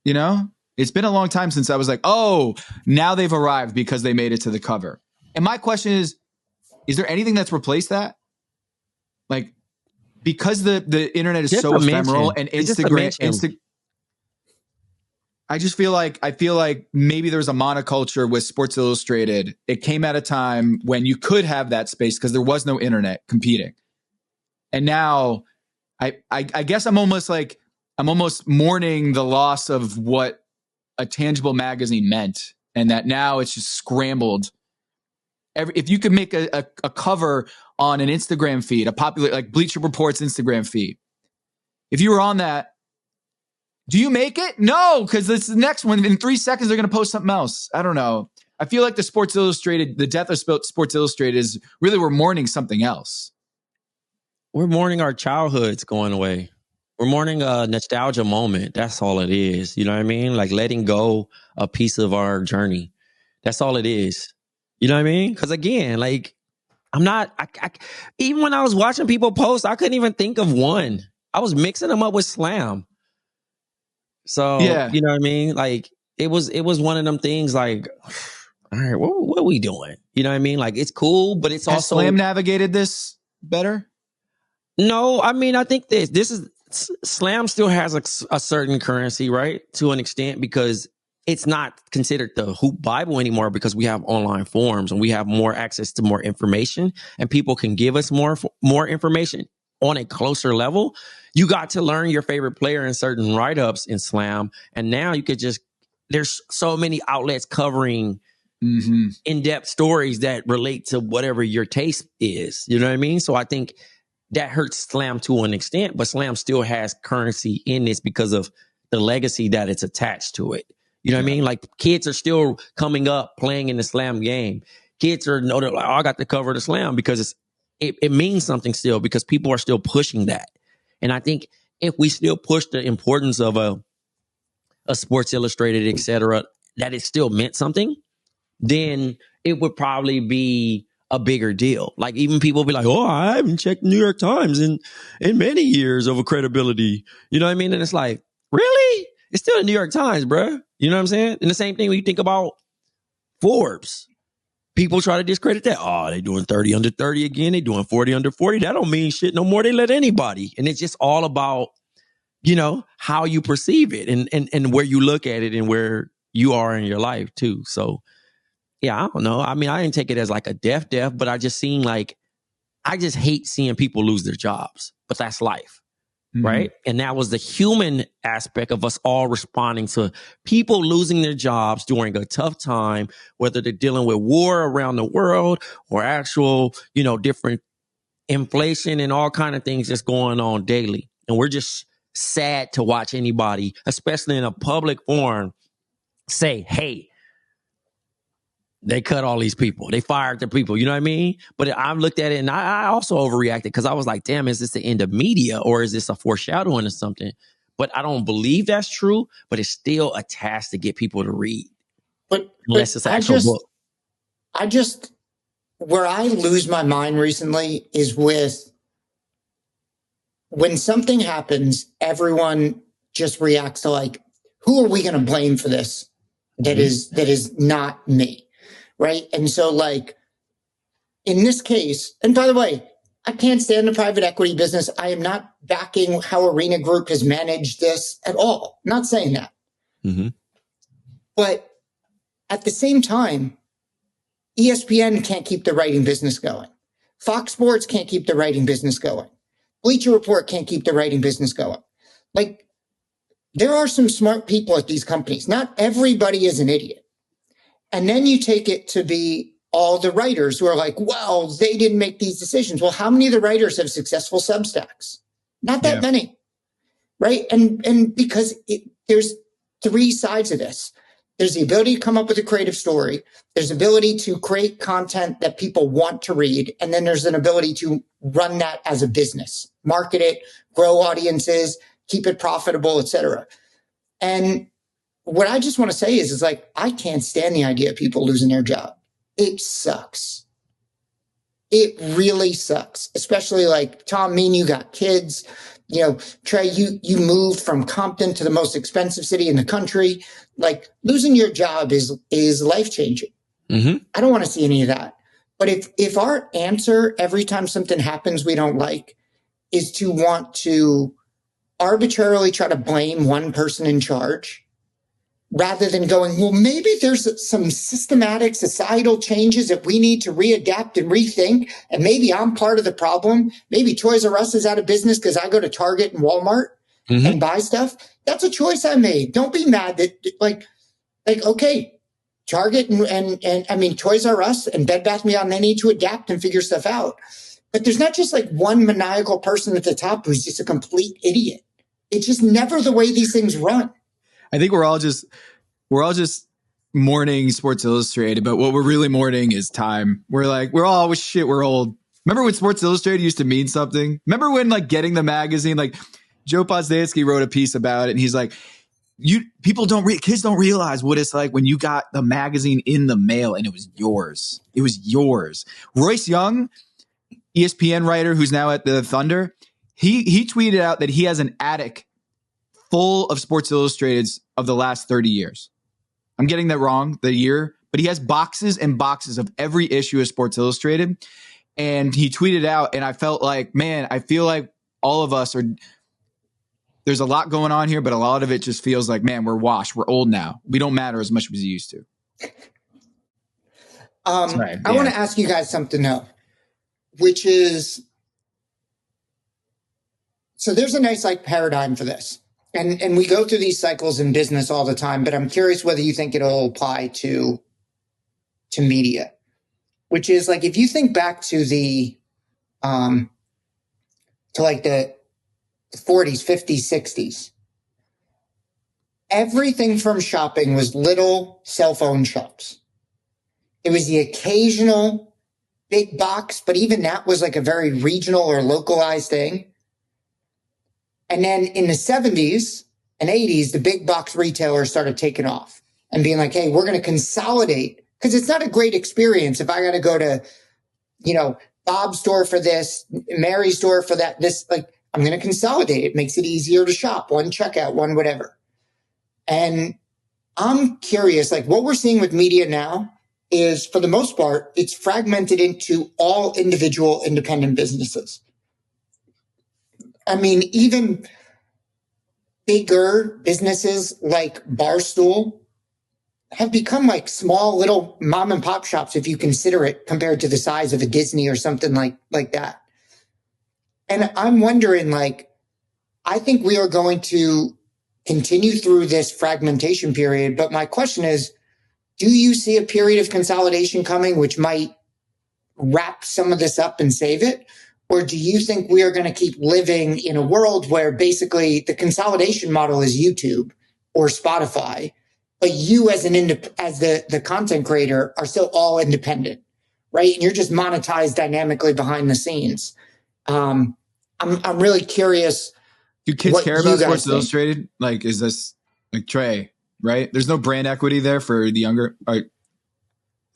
you know? It's been a long time since I was like, oh, now they've arrived because they made it to the cover. And my question is there anything that's replaced that? Like, because the internet is just so ephemeral and Instagram, I feel like maybe there's a monoculture with Sports Illustrated. It came at a time when you could have that space because there was no internet competing. And now I guess I'm almost mourning the loss of what a tangible magazine meant, and that now it's just scrambled. If you could make a cover on an Instagram feed, a popular like Bleacher Report's Instagram feed, if you were on that, do you make it? No, because this is the next one. In 3 seconds, they're going to post something else. I don't know. I feel like the death of Sports Illustrated is really we're mourning something else. We're mourning our childhoods going away. We're mourning a nostalgia moment. That's all it is. You know what I mean? Like letting go a piece of our journey. That's all it is. You know what I mean? Because again, like even when I was watching people post, I couldn't even think of one. I was mixing them up with Slam. So, yeah. You know what I mean? Like it was one of them things like, all right, what are we doing? You know what I mean? Like it's cool, but it's also Slam navigated this better? No, I mean, I think this is Slam still has a certain currency, right? To an extent, because it's not considered the Hoop Bible anymore because we have online forums and we have more access to more information and people can give us more information on a closer level. You got to learn your favorite player in certain write-ups in Slam. And now you could there's so many outlets covering in-depth stories that relate to whatever your taste is. You know what I mean? So I think that hurts Slam to an extent, but Slam still has currency in this because of the legacy that it's attached to it. You know what I mean? Like kids are still coming up playing in the Slam game. Kids are like, oh, I got to cover the Slam because it means something still because people are still pushing that. And I think if we still push the importance of a Sports Illustrated, et cetera, that it still meant something, then it would probably be a bigger deal. Like even people be like, oh, I haven't checked New York Times in many years over credibility. You know what I mean? And it's like, really? It's still the New York Times, bro. You know what I'm saying? And the same thing when you think about Forbes. People try to discredit that. Oh, they doing 30 under 30 again. They doing 40 under 40. That don't mean shit no more. They let anybody. And it's just all about, you know, how you perceive it and where you look at it and where you are in your life too. So yeah, I don't know. I mean, I didn't take it as like a death, but I just hate seeing people lose their jobs, but that's life. Right. And that was the human aspect of us all responding to people losing their jobs during a tough time, whether they're dealing with war around the world or actual, you know, different inflation and all kind of things that's going on daily. And we're just sad to watch anybody, especially in a public forum, say, hey, they cut all these people. They fired the people. You know what I mean? But I looked at it and I also overreacted because I was like, damn, is this the end of media or is this a foreshadowing of something? But I don't believe that's true, but it's still a task to get people to read. Unless it's an actual book. Where I lose my mind recently is with when something happens, everyone just reacts to like, who are we going to blame for this? That is not me. Right. And so like in this case, and by the way, I can't stand the private equity business. I am not backing how Arena Group has managed this at all. I'm not saying that. Mm-hmm. But at the same time, ESPN can't keep the writing business going. Fox Sports can't keep the writing business going. Bleacher Report can't keep the writing business going. Like, there are some smart people at these companies. Not everybody is an idiot. And then you take it to be all the writers who are like, well, they didn't make these decisions. Well, how many of the writers have successful Substacks? Not that many, right? And because there's three sides of this. There's the ability to come up with a creative story. There's the ability to create content that people want to read. And then there's an ability to run that as a business, market it, grow audiences, keep it profitable, et cetera. And what I just want to say is like, I can't stand the idea of people losing their job. It sucks. It really sucks. Especially like, Tom, me and you got kids. You know, Trey, you moved from Compton to the most expensive city in the country. Like, losing your job is life-changing. Mm-hmm. I don't want to see any of that. But if our answer every time something happens we don't like is to want to arbitrarily try to blame one person in charge, rather than going, well, maybe there's some systematic societal changes that we need to readapt and rethink, and maybe I'm part of the problem. Maybe Toys R Us is out of business because I go to Target and Walmart and buy stuff. That's a choice I made. Don't be mad that like okay, Target and I mean Toys R Us and Bed Bath & Beyond, they need to adapt and figure stuff out. But there's not just like one maniacal person at the top who's just a complete idiot. It's just never the way these things run. I think we're all just mourning Sports Illustrated, but what we're really mourning is time. We're all shit, we're old. Remember when Sports Illustrated used to mean something? Remember when like getting the magazine, like Joe Posnanski wrote a piece about it, and he's like, kids don't realize what it's like when you got the magazine in the mail and it was yours. It was yours. Royce Young, ESPN writer who's now at the Thunder, he tweeted out that he has an attic full of Sports Illustrateds of the last 30 years. I'm getting that wrong, the year, but he has boxes and boxes of every issue of Sports Illustrated. And he tweeted out, and I felt like, man, I feel like all of us there's a lot going on here, but a lot of it just feels like, man, we're washed. We're old now. We don't matter as much as we used to. I want to ask you guys something now, which is, so there's a nice like paradigm for this. And we go through these cycles in business all the time, but I'm curious whether you think it'll apply to media, which is like, if you think back to the 40s, 50s, 60s, everything from shopping was little cell phone shops. It was the occasional big box, but even that was like a very regional or localized thing. And then in the 70s and 80s, the big box retailers started taking off and being like, hey, we're going to consolidate, because it's not a great experience if I got to go to, Bob's store for this, Mary's store for that, I'm going to consolidate. It makes it easier to shop, one checkout, one whatever. And I'm curious, like what we're seeing with media now is, for the most part, it's fragmented into all individual independent businesses. I mean, even bigger businesses like Barstool have become like small little mom and pop shops, if you consider it, compared to the size of a Disney or something like that. And I'm wondering, like, I think we are going to continue through this fragmentation period. But my question is, do you see a period of consolidation coming which might wrap some of this up and save it? Or do you think we are going to keep living in a world where basically the consolidation model is YouTube or Spotify, but you as the content creator are still all independent, right? And you're just monetized dynamically behind the scenes. I'm really curious. Do kids care about Sports Illustrated? Like, is this like Trey, right? There's no brand equity there for the younger. I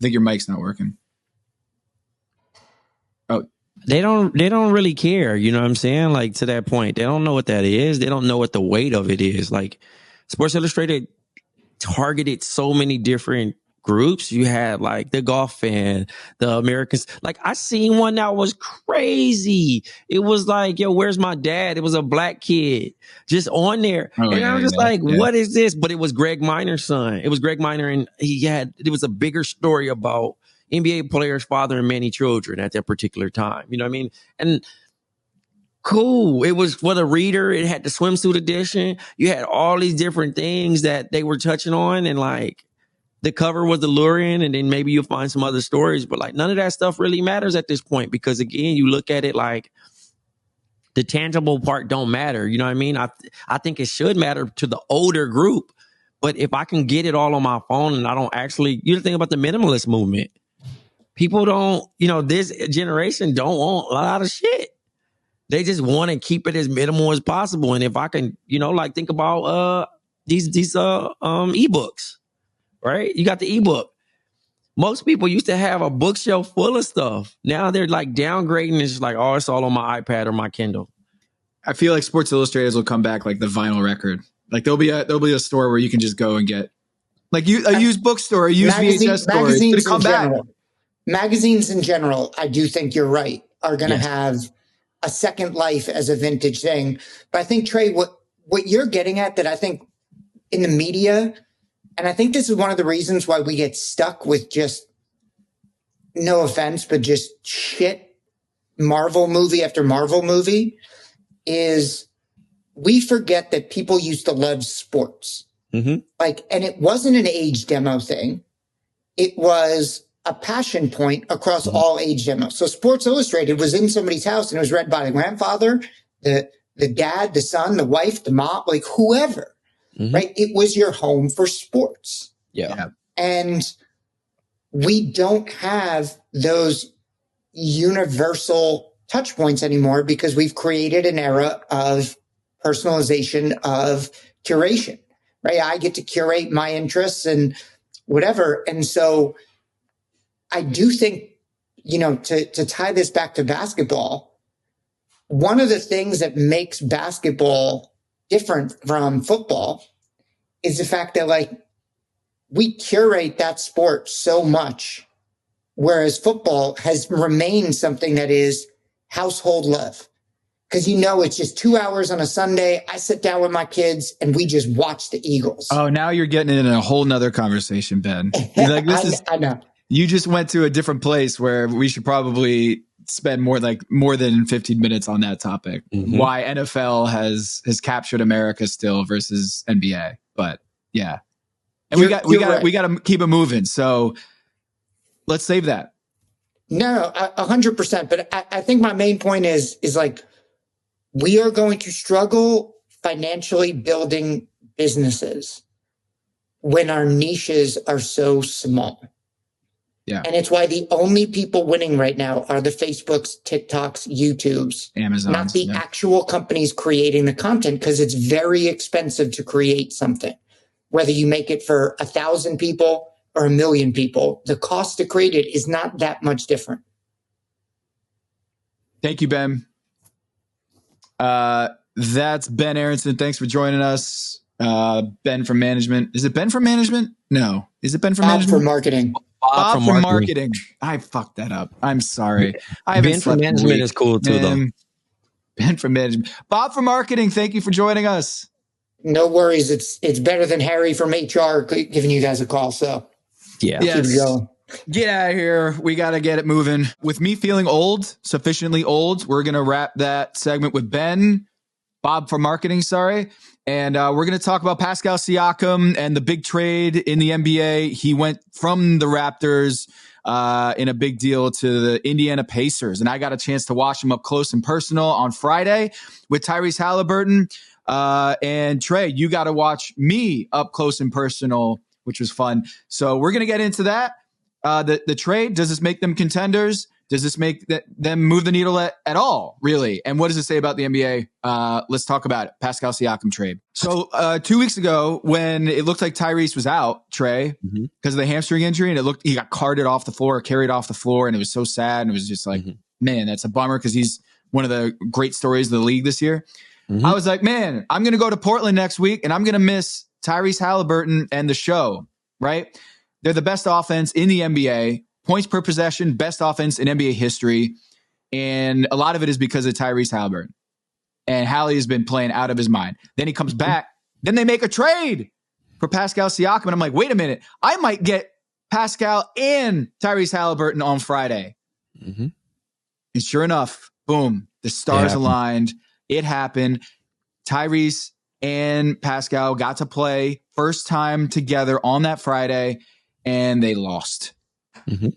think your mic's not working. Oh, they don't really care. You know what I'm saying? Like, to that point, they don't know what that is. They don't know what the weight of it is. Like, Sports Illustrated targeted so many different groups. You had like the golf fan, the Americans. Like I seen one that was crazy. It was like, yo, where's my dad? It was a black kid just on there. Oh, and yeah, I'm just yeah, like, yeah. what is this? But it was Greg Miner's son. It was Greg Miner, and it was a bigger story about NBA players' father and many children at that particular time. You know what I mean? And cool. It was for the reader. It had the swimsuit edition. You had all these different things that they were touching on, and like the cover was alluring, and then maybe you'll find some other stories, but like none of that stuff really matters at this point, because again, you look at it like the tangible part don't matter. You know what I mean? I think it should matter to the older group, but if I can get it all on my phone and I don't actually, you think about the minimalist movement. People don't, this generation don't want a lot of shit. They just want to keep it as minimal as possible. And if I can, like think about these ebooks, right? You got the ebook. Most people used to have a bookshelf full of stuff. Now they're like downgrading. It's just like, oh, it's all on my iPad or my Kindle. I feel like Sports Illustrated will come back like the vinyl record. Like there'll be a store where you can just go and get like a used bookstore, a used VHS store. It's gonna come back. Magazines in general, I do think you're right, are going to have a second life as a vintage thing. But I think, Trey, what you're getting at that I think in the media, and I think this is one of the reasons why we get stuck with just, no offense, but just shit Marvel movie after Marvel movie, is we forget that people used to love sports. Mm-hmm. And it wasn't an age demo thing. It was a passion point across all age demos. So Sports Illustrated was in somebody's house and it was read by the grandfather, the dad, the son, the wife, the mom, like whoever, right? It was your home for sports. Yeah. And we don't have those universal touch points anymore because we've created an era of personalization, of curation, right? I get to curate my interests and whatever. And so I do think, to tie this back to basketball, one of the things that makes basketball different from football is the fact that we curate that sport so much, whereas football has remained something that is household love. Because it's just 2 hours on a Sunday. I sit down with my kids and we just watch the Eagles. Oh, now you're getting in a whole nother conversation, Ben. You're like, I know. You just went to a different place where we should probably spend more than 15 minutes on that topic. Mm-hmm. Why NFL has captured America still versus NBA. But yeah. And we got to keep it moving. So let's save that. No, 100%. But I think my main point is we are going to struggle financially building businesses when our niches are so small. Yeah. And it's why the only people winning right now are the Facebooks, TikToks, YouTubes, Amazon, not the actual companies creating the content, because it's very expensive to create something. Whether you make it for 1,000 people or 1 million people, the cost to create it is not that much different. Thank you, Ben. That's Ben Aronson. Thanks for joining us. Ben from management. Is it Ben from management? No. Is it Ben from management? Bob for marketing. Bob from marketing. I fucked that up. I'm sorry. Ben from management is cool too, though. Ben from management. Bob from marketing. Thank you for joining us. No worries. It's better than Harry from HR giving you guys a call. So yeah, yes. Keep it going. Get out of here. We got to get it moving. With me feeling old, sufficiently old, we're going to wrap that segment with Bob from marketing, sorry. And we're going to talk about Pascal Siakam and the big trade in the NBA. He went from the Raptors in a big deal to the Indiana Pacers. And I got a chance to watch him up close and personal on Friday with Tyrese Halliburton. And Trey, you got to watch me up close and personal, which was fun. So we're going to get into that. The trade, does this make them contenders? Does this make them move the needle at all, really? And what does it say about the NBA? Let's talk about it. Pascal Siakam trade. So 2 weeks ago, when it looked like Tyrese was out, Trey, because of the hamstring injury, and he got carted off the floor, carried off the floor, and it was so sad. And it was just like, man, that's a bummer because he's one of the great stories of the league this year. I was like, man, I'm going to go to Portland next week, and I'm going to miss Tyrese Halliburton and the show, right? They're the best offense in the NBA. Points per possession, best offense in NBA history. And a lot of it is because of Tyrese Haliburton. And Hallie has been playing out of his mind. Then he comes back. Then they make a trade for Pascal Siakam. And I'm like, wait a minute. I might get Pascal and Tyrese Haliburton on Friday. Mm-hmm. And sure enough, boom, the stars aligned. It happened. Tyrese and Pascal got to play first time together on that Friday, and they lost. Mm-hmm.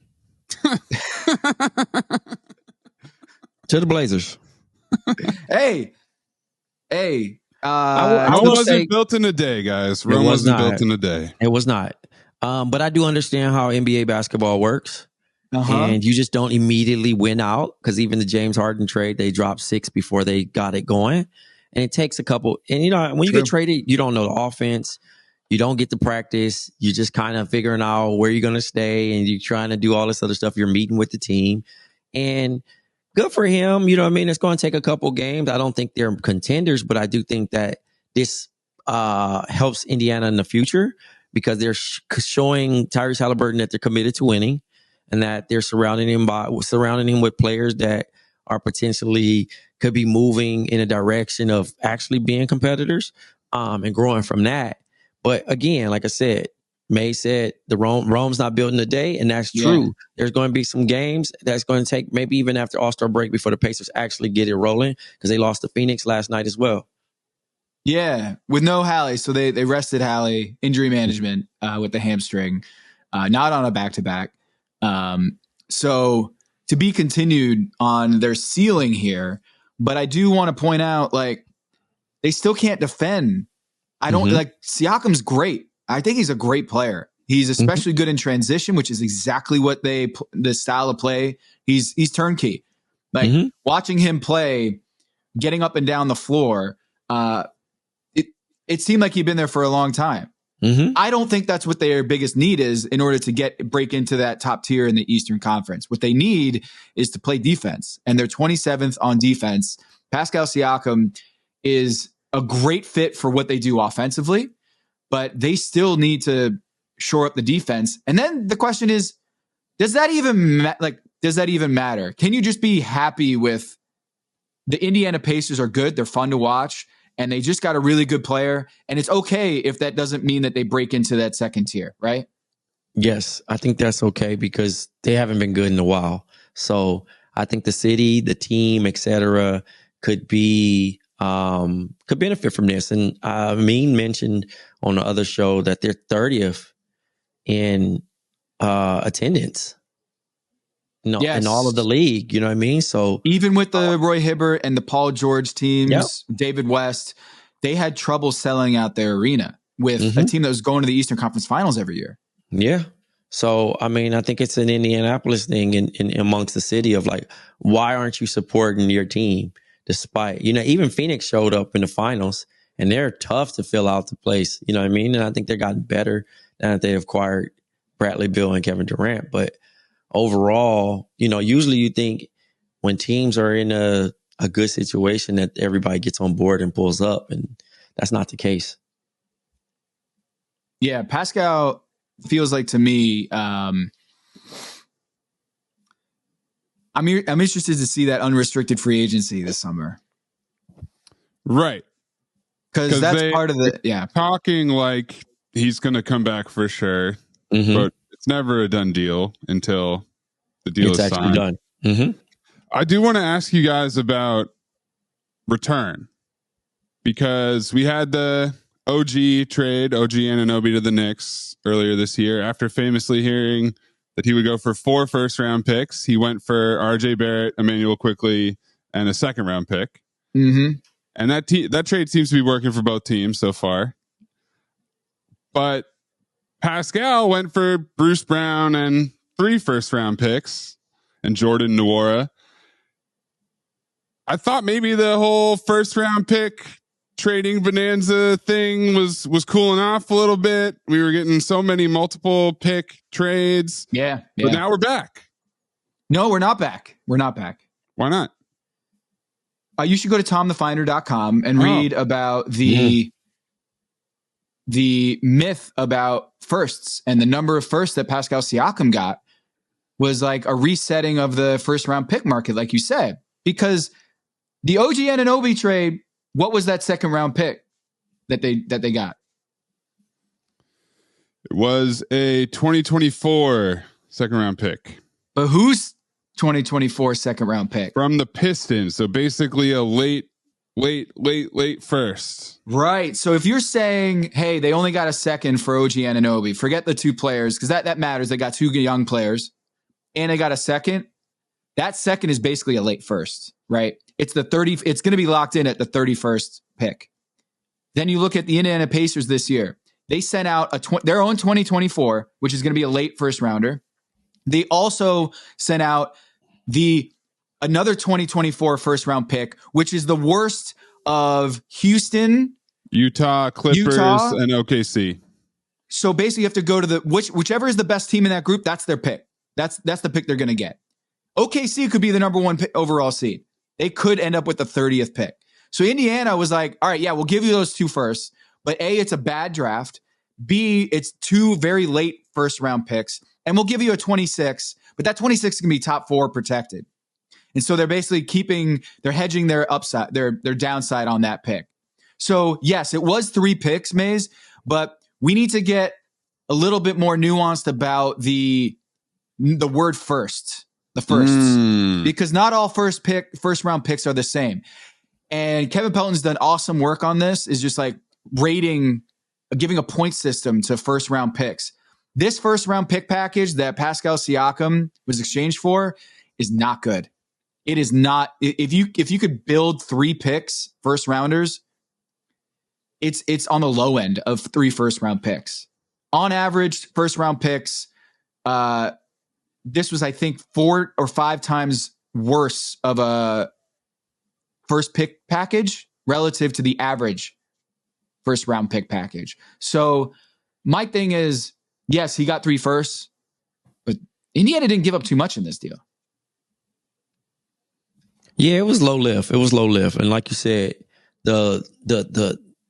To the Blazers. Hey. Rome wasn't built in a day, guys. Rome wasn't built in a day. It was not. But I do understand how NBA basketball works. And you just don't immediately win out, because even the James Harden trade, they dropped 6 before they got it going. And it takes a couple. And, you know, when you get traded, you don't know the offense. You don't get to practice. You're just kind of figuring out where you're going to stay, and you're trying to do all this other stuff. You're meeting with the team. And good for him. You know what I mean? It's going to take a couple games. I don't think they're contenders, but I do think that this helps Indiana in the future, because they're showing Tyrese Haliburton that they're committed to winning, and that they're surrounding him with players that are potentially could be moving in a direction of actually being competitors, and growing from that. But again, like I said, May said Rome's not built in a day, and that's true. Yeah. There's going to be some games that's going to take maybe even after All-Star break before the Pacers actually get it rolling, because they lost to Phoenix last night as well. Yeah, with no Hallie. So they rested Hallie, injury management with the hamstring, not on a back-to-back. So to be continued on their ceiling here, but I do want to point out, like, they still can't defend. I don't like Siakam's great. I think he's a great player. He's especially good in transition, which is exactly what the style of play. He's turnkey. Like watching him play, getting up and down the floor. It seemed like he'd been there for a long time. I don't think that's what their biggest need is in order to break into that top tier in the Eastern Conference. What they need is to play defense, and they're 27th on defense. Pascal Siakam is a great fit for what they do offensively, but they still need to shore up the defense. And then the question is, does that even matter? Can you just be happy with the Indiana Pacers are good, they're fun to watch, and they just got a really good player, and it's okay if that doesn't mean that they break into that second tier, right? Yes, I think that's okay, because they haven't been good in a while. So I think the city, the team, etc., could benefit from this. And Mean mentioned on the other show that they're 30th in attendance. In all of the league, you know what I mean? So even with the Roy Hibbert and the Paul George teams, David West, they had trouble selling out their arena with a team that was going to the Eastern Conference Finals every year. Yeah. So, I mean, I think it's an Indianapolis thing in amongst the city of, like, why aren't you supporting your team? Despite, even Phoenix showed up in the finals, and they're tough to fill out the place. You know what I mean? And I think they've gotten better now that they acquired Bradley Beal and Kevin Durant. But overall, usually you think when teams are in a good situation that everybody gets on board and pulls up, and that's not the case. Yeah, Pascal feels like, to me, I'm interested to see that unrestricted free agency this summer. Right. Because that's part of the, talking like he's going to come back for sure, but it's never a done deal until the deal is actually signed. Done. I do want to ask you guys about return, because we had the OG trade, OG Anunoby to the Knicks earlier this year. After famously hearing that he would go for 4 first-round picks, he went for RJ Barrett, Emmanuel Quickley, and a second-round pick. And that trade seems to be working for both teams so far. But Pascal went for Bruce Brown and 3 first-round picks and Jordan Nwora. I thought maybe the whole first-round pick trading bonanza thing was cooling off a little bit. We were getting so many multiple pick trades. Yeah. But now we're back. No, we're not back. We're not back. Why not? You should go to tomthefinder.com and read about the the myth about firsts and the number of firsts that Pascal Siakam got was like a resetting of the first round pick market, like you said, because the OG Anunoby trade, what was that second round pick that they got? It was a 2024 second round pick. But who's 2024 second round pick? From the Pistons. So basically a late first. Right. So if you're saying, hey, they only got a second for OG Anunoby, forget the two players, because that matters. They got two young players and they got a second. That second is basically a late first, right? It's the 30. It's going to be locked in at the 31st pick. Then you look at the Indiana Pacers this year. They sent out their own 2024, which is going to be a late first rounder. They also sent out another 2024 first round pick, which is the worst of Houston, Utah, Clippers, and OKC. So basically you have to go to whichever is the best team in that group, that's their pick. That's the pick they're going to get. OKC could be the number one overall seed. They could end up with the 30th pick. So Indiana was like, all right, yeah, we'll give you those two first. But A, it's a bad draft. B, it's two very late first round picks. And we'll give you a 26, but that 26 is going to be top 4 protected. And so they're basically they're hedging their upside, their downside on that pick. So yes, it was 3 picks, Maze, but we need to get a little bit more nuanced about the word first, the firsts, because not all first round picks are the same. And Kevin Pelton's done awesome work on this, is just like giving a point system to first round picks. This first round pick package that Pascal Siakam was exchanged for is not good. It is not. If you could build 3 picks, first rounders, it's on the low end of 3 first round picks. On average, first round picks, this was, I think, 4 or 5 times worse of a first pick package relative to the average first round pick package. So my thing is, yes, he got 3 firsts, but Indiana didn't give up too much in this deal. Yeah, it was low lift. And like you said, the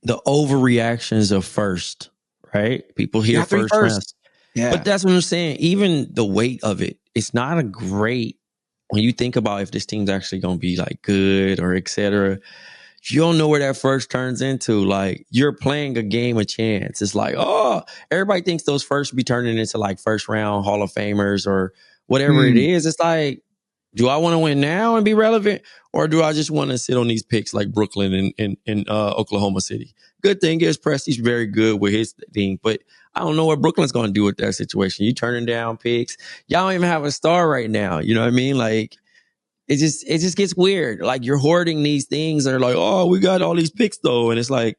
overreactions of first, right? People hear first round. Yeah. But that's what I'm saying. Even the weight of it, it's not a great, when you think about if this team's actually going to be like good or et cetera, you don't know where that first turns into. Like, you're playing a game of chance. It's like, oh, everybody thinks those first be turning into like first round Hall of Famers or whatever it is. It's like, do I want to win now and be relevant, or do I just want to sit on these picks like Brooklyn and Oklahoma City? Good thing is Presti's very good with his thing, but I don't know what Brooklyn's going to do with that situation. You turning down picks. Y'all don't even have a star right now. You know what I mean? Like, it just gets weird. Like, you're hoarding these things that are like, oh, we got all these picks though. And it's like,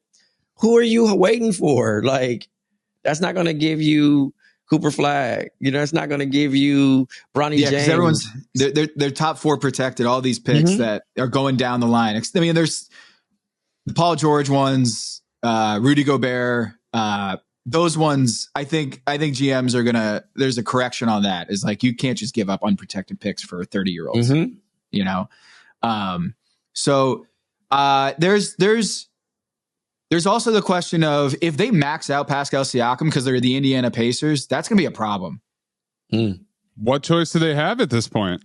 who are you waiting for? Like, that's not going to give you Cooper Flag. You know, it's not going to give you Bronny James. Everyone's they're top 4 protected. All these picks that are going down the line. I mean, there's the Paul George ones, Rudy Gobert, those ones. I think GMs are there's a correction on that. Is like, you can't just give up unprotected picks for 30-year-olds. You know, so there's also the question of, if they max out Pascal Siakam because they're the Indiana Pacers, that's going to be a problem. What choice do they have at this point?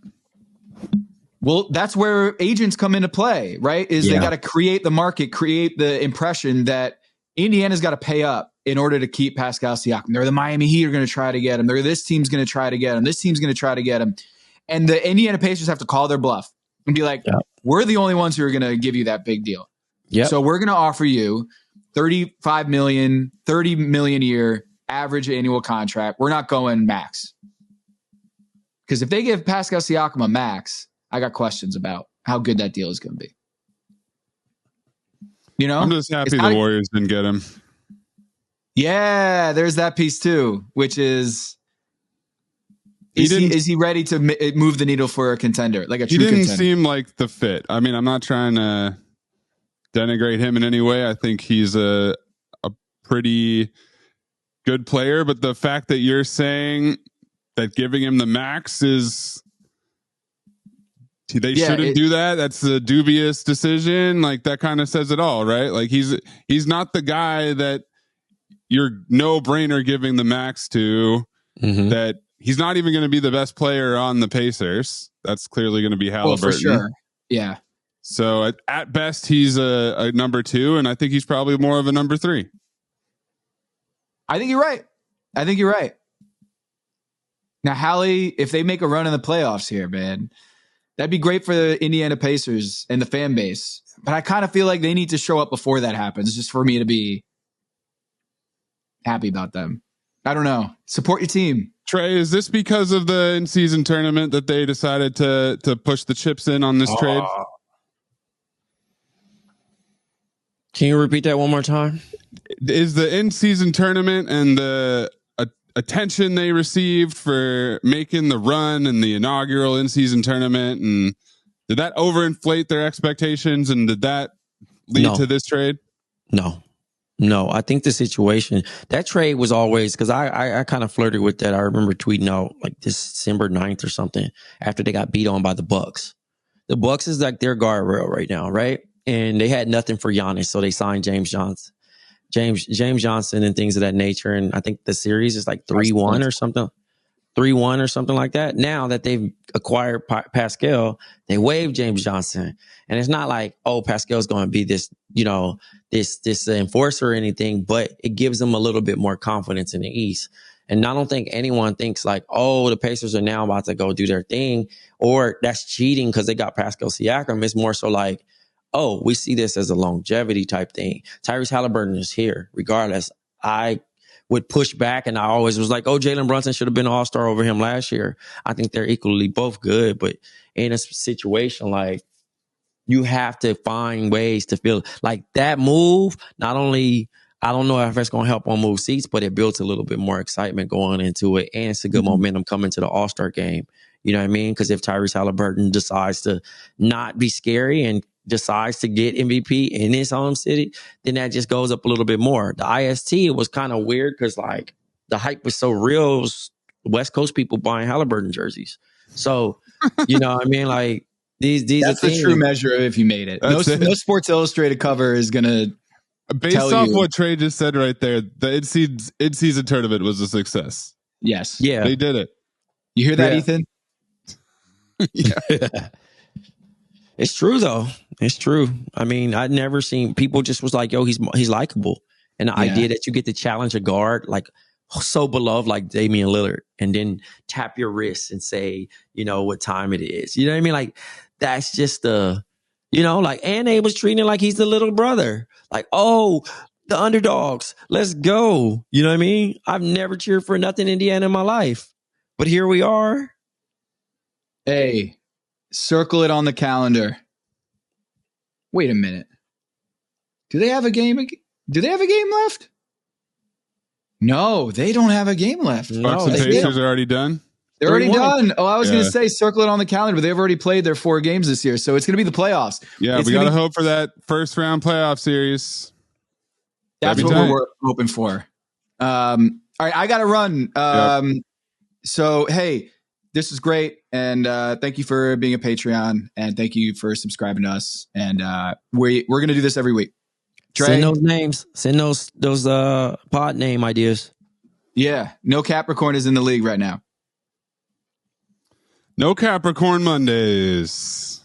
Well, that's where agents come into play, right? They got to create the market, create the impression that Indiana's got to pay up in order to keep Pascal Siakam. They're the Miami Heat are going to try to get him. This team's going to try to get him. This team's going to try to get him. And the Indiana Pacers have to call their bluff and be like, we're the only ones who are going to give you that big deal. So we're going to offer you $35 million, $30 million a year average annual contract. We're not going max. Because if they give Pascal Siakam a max, I got questions about how good that deal is going to be. You know, I'm just happy the Warriors didn't get him. Yeah, there's that piece too, which is he ready to move the needle for a contender, like a true contender? He didn't seem like the fit. I mean, I'm not trying to denigrate him in any way. I think he's a pretty good player, but the fact that you're saying that giving him the max is they shouldn't do that. That's a dubious decision. Like, that kind of says it all, right? Like, he's not the guy that you're no brainer giving the max to that he's not even going to be the best player on the Pacers. That's clearly going to be Halliburton. Well, for sure. Yeah. So at best, he's a number 2, and I think he's probably more of a number 3. I think you're right. Now, Hallie, if they make a run in the playoffs here, man, that'd be great for the Indiana Pacers and the fan base. But I kind of feel like they need to show up before that happens, just for me to be happy about them. I don't know. Support your team. Trey, is this because of the in-season tournament that they decided to push the chips in on this trade? Can you repeat that one more time? Is the in-season tournament and the attention they received for making the run in the inaugural in-season tournament, and did that overinflate their expectations, and did that lead to this trade? No, I think the situation, that trade was always, because I kind of flirted with that. I remember tweeting out like December 9th or something after they got beat on by the Bucks. The Bucks is like their guardrail right now, right? And they had nothing for Giannis, so they signed James Johnson and things of that nature. And I think the series is like 3-1 or something. 3-1 or something like that. Now that they've acquired Pascal, they waived James Johnson. And it's not like, oh, Pascal's going to be this, this enforcer or anything, but it gives them a little bit more confidence in the East. And I don't think anyone thinks like, oh, the Pacers are now about to go do their thing, or that's cheating because they got Pascal Siakam. It's more so like, oh, we see this as a longevity type thing. Tyrese Halliburton is here. Regardless, I would push back, and I always was like, oh, Jalen Brunson should have been an all-star over him last year. I think they're equally both good, but in a situation like, you have to find ways to feel like that move. Not only, I don't know if it's going to help on move seats, but it builds a little bit more excitement going into it, and it's a good momentum coming to the all-star game. You know what I mean? Because if Tyrese Halliburton decides to not be scary and decides to get MVP in his home city, then that just goes up a little bit more. The IST, it was kind of weird because like the hype was so real. It was West Coast people buying Halliburton jerseys. So, you know what I mean? Like these that's are the true measure of if you made it. No Sports Illustrated cover is going to based off what Trey just said right there, the in-season tournament was a success. Yes. Yeah. They did it. You hear that, Ethan? Yeah. It's true though. It's true. I mean, I'd never seen people just was like, yo, he's likable. And the idea that you get to challenge a guard like so beloved like Damian Lillard, and then tap your wrist and say, what time it is. You know what I mean? Like that's just like, and they was treating it like he's the little brother. Like, oh, the underdogs, let's go. You know what I mean? I've never cheered for nothing Indiana in my life, but here we are. Hey, circle it on the calendar. Wait a minute. Do they have a game left? No, they don't have a game left. Bucks and Pacers are already done? They're already done. Oh, I was going to say circle it on the calendar, but they've already played their 4 games this year, so it's going to be the playoffs. Yeah, we got to hope for that first round playoff series. That's what we're hoping for. All right, I got to run. So, hey, this is great, and thank you for being a Patreon, and thank you for subscribing to us. And we're going to do this every week. Trey? Send those names. Send those pod name ideas. Yeah, no Capricorn is in the league right now. No Capricorn Mondays.